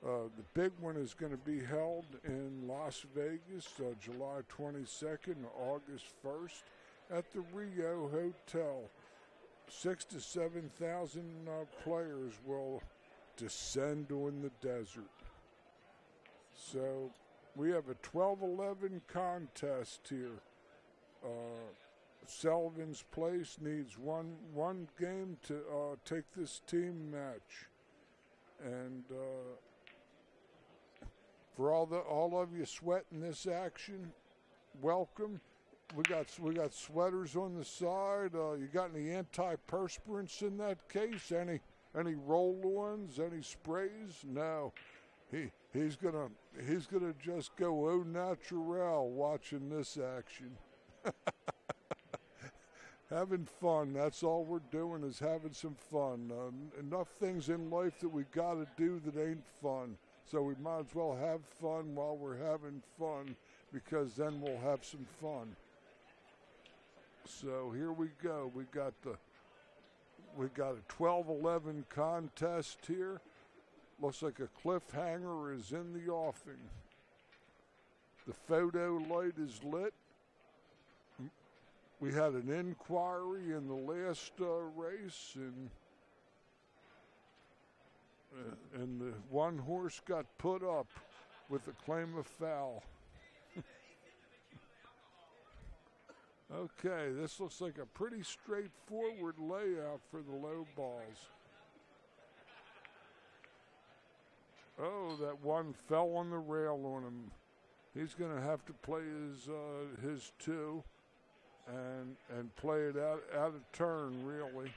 The big one is going to be held in Las Vegas, July 22nd, August 1st, at the Rio Hotel. 6,000 to 7,000 players will descend on the desert. So we have a 12-11 contest here. Sullivan Place needs one game to take this team match, and for all of you sweating this action, welcome. We got sweaters on the side. You got any antiperspirants in that case? Any roll-ons? Any sprays? No. He's gonna just go au naturel watching this action. Having fun. That's all we're doing is having some fun. Enough things in life that we got to do that ain't fun. So we might as well have fun while we're having fun, because then we'll have some fun. So here we go. We got a 12-11 contest here. Looks like a cliffhanger is in the offing. The photo light is lit. We had an inquiry in the last race, and the one horse got put up with a claim of foul. Okay, this looks like a pretty straightforward layout for the low balls. Oh, that one fell on the rail on him. He's going to have to play his two and play it out of turn, really,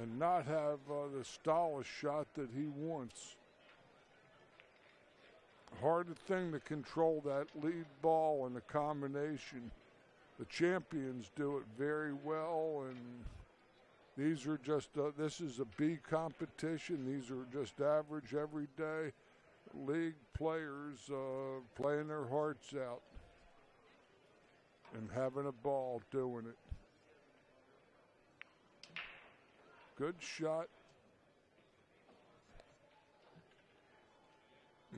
and not have the stylish shot that he wants. Hard thing to control that lead ball and the combination. The champions do it very well, and these are just, this is a B competition. These are just average, everyday league players playing their hearts out and having a ball doing it. Good shot.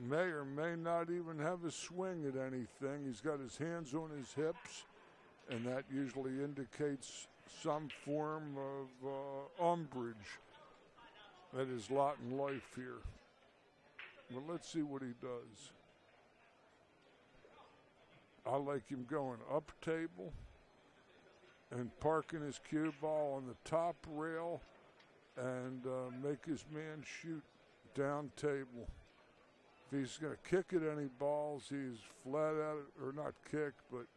May or may not even have a swing at anything. He's got his hands on his hips, and that usually indicates some form of umbrage that is lot in life here. Well, let's see what he does. I like him going up table and parking his cue ball on the top rail and make his man shoot down table. If he's going to kick at any balls, he's flat at it, or not kick, but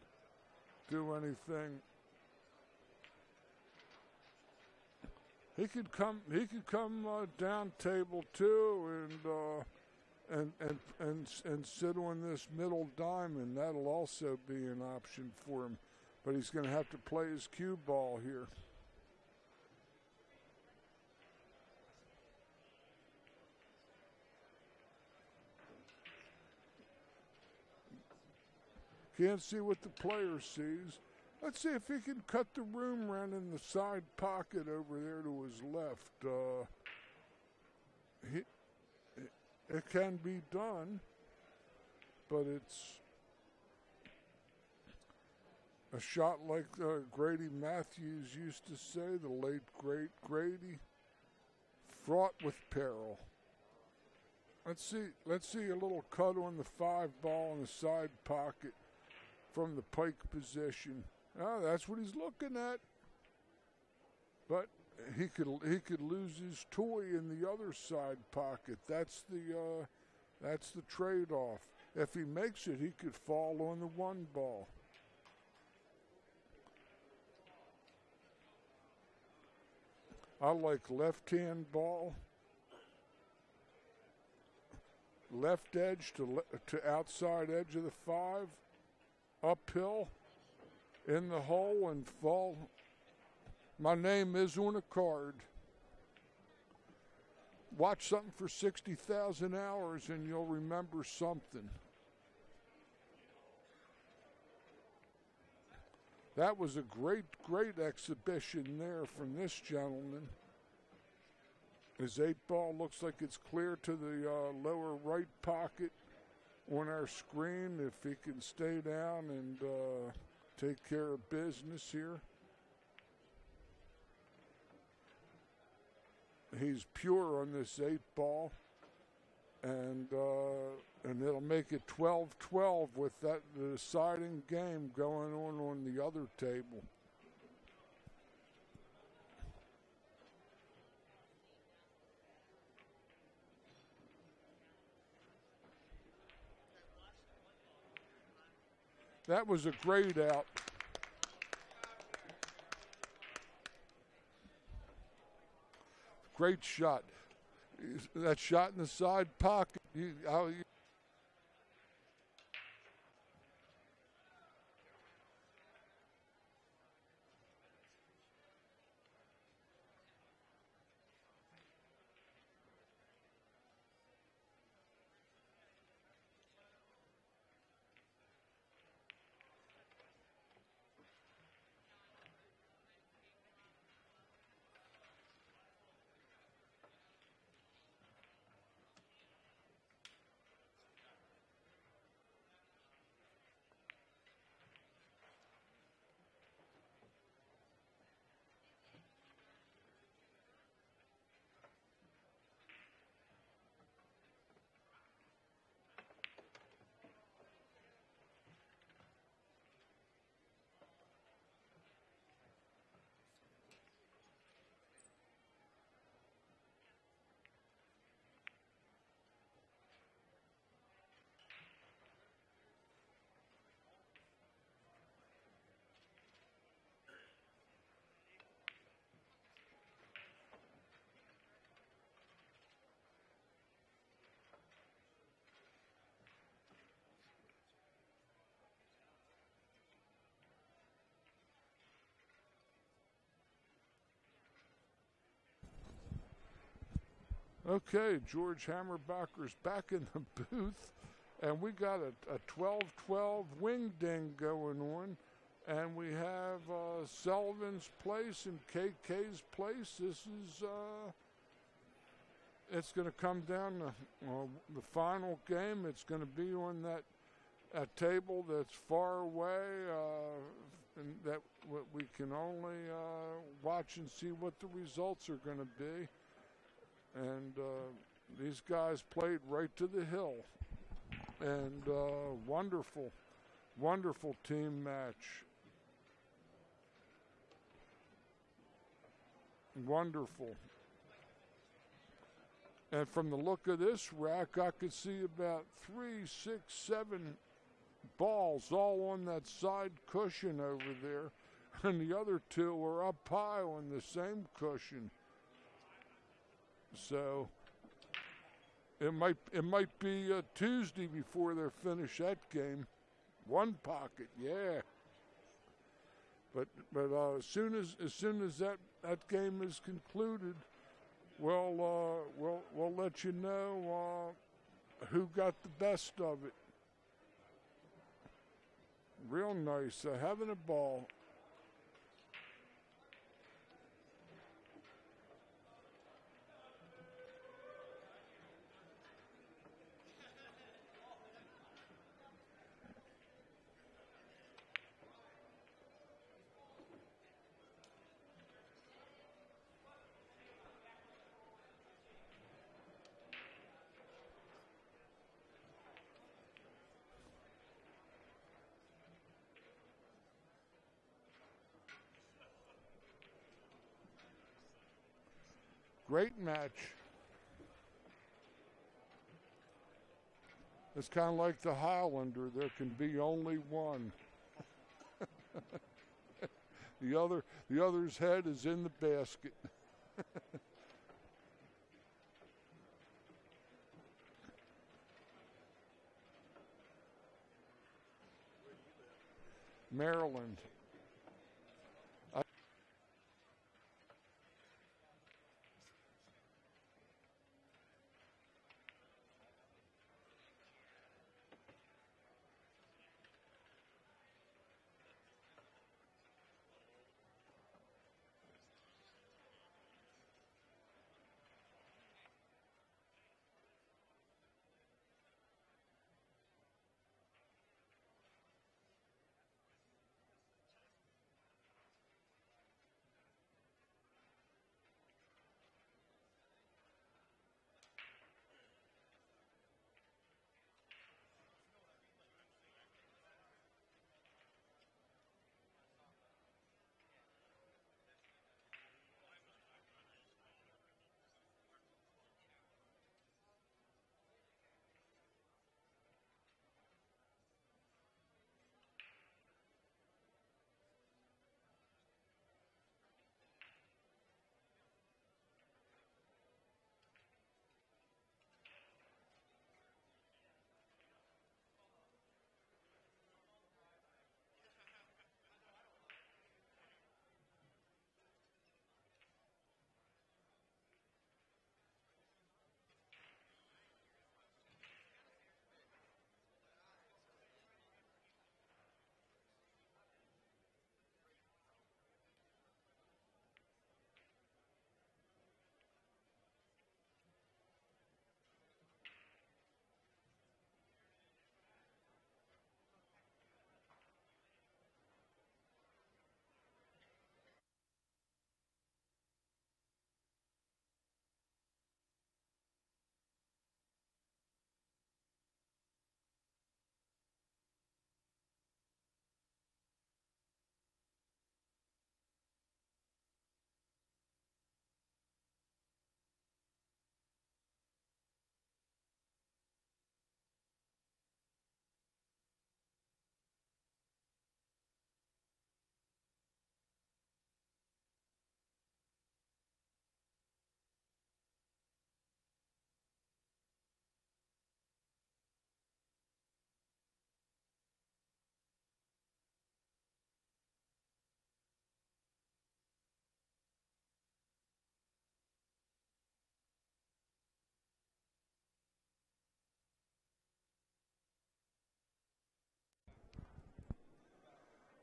do anything. He could come down table too, and sit on this middle diamond. That'll also be an option for him, but he's going to have to play his cue ball here. Can't see what the player sees. Let's see if he can cut the room run in the side pocket over there to his left. It can be done, but it's a shot like Grady Matthews used to say, the late great Grady, fraught with peril. Let's see a little cut on the 5-ball in the side pocket from the pike position. Oh, that's what he's looking at. But he could lose his toy in the other side pocket. That's the trade-off. If he makes it, he could fall on the 1 ball. I like left-hand ball, left edge to outside edge of the 5, uphill, in the hole and fall. My name is on a card. Watch something for 60,000 hours and you'll remember something. That was a great, great exhibition there from this gentleman. His 8-ball looks like it's clear to the lower right pocket on our screen if he can stay down and take care of business here. He's pure on this 8-ball, and it'll make it 12-12 with the deciding game going on the other table. That was a great out. Great shot. That shot in the side pocket. Okay, George Hammerbacker's back in the booth, and we got a 12-12 wing ding going on, and we have Sullivan's Place and KK's Place. This is, it's going to come down to the final game. It's going to be on that table that's far away, and that we can only watch and see what the results are going to be. And these guys played right to the hill. And wonderful, wonderful team match. Wonderful. And from the look of this rack, I could see about 3, 6, 7 balls all on that side cushion over there. And the other 2 were up high on the same cushion. So it might be Tuesday before they finish that game. 1 pocket, yeah. But as soon as that game is concluded, we'll let you know who got the best of it. Real nice, having a ball. Great match. It's kind of like the Highlander. There can be only one. The other's head is in the basket. Maryland.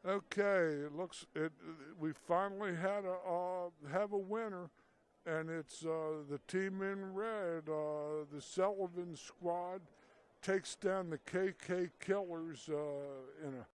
Okay, we finally had have a winner, and it's the team in red. The Sullivan squad takes down the KK Killers in a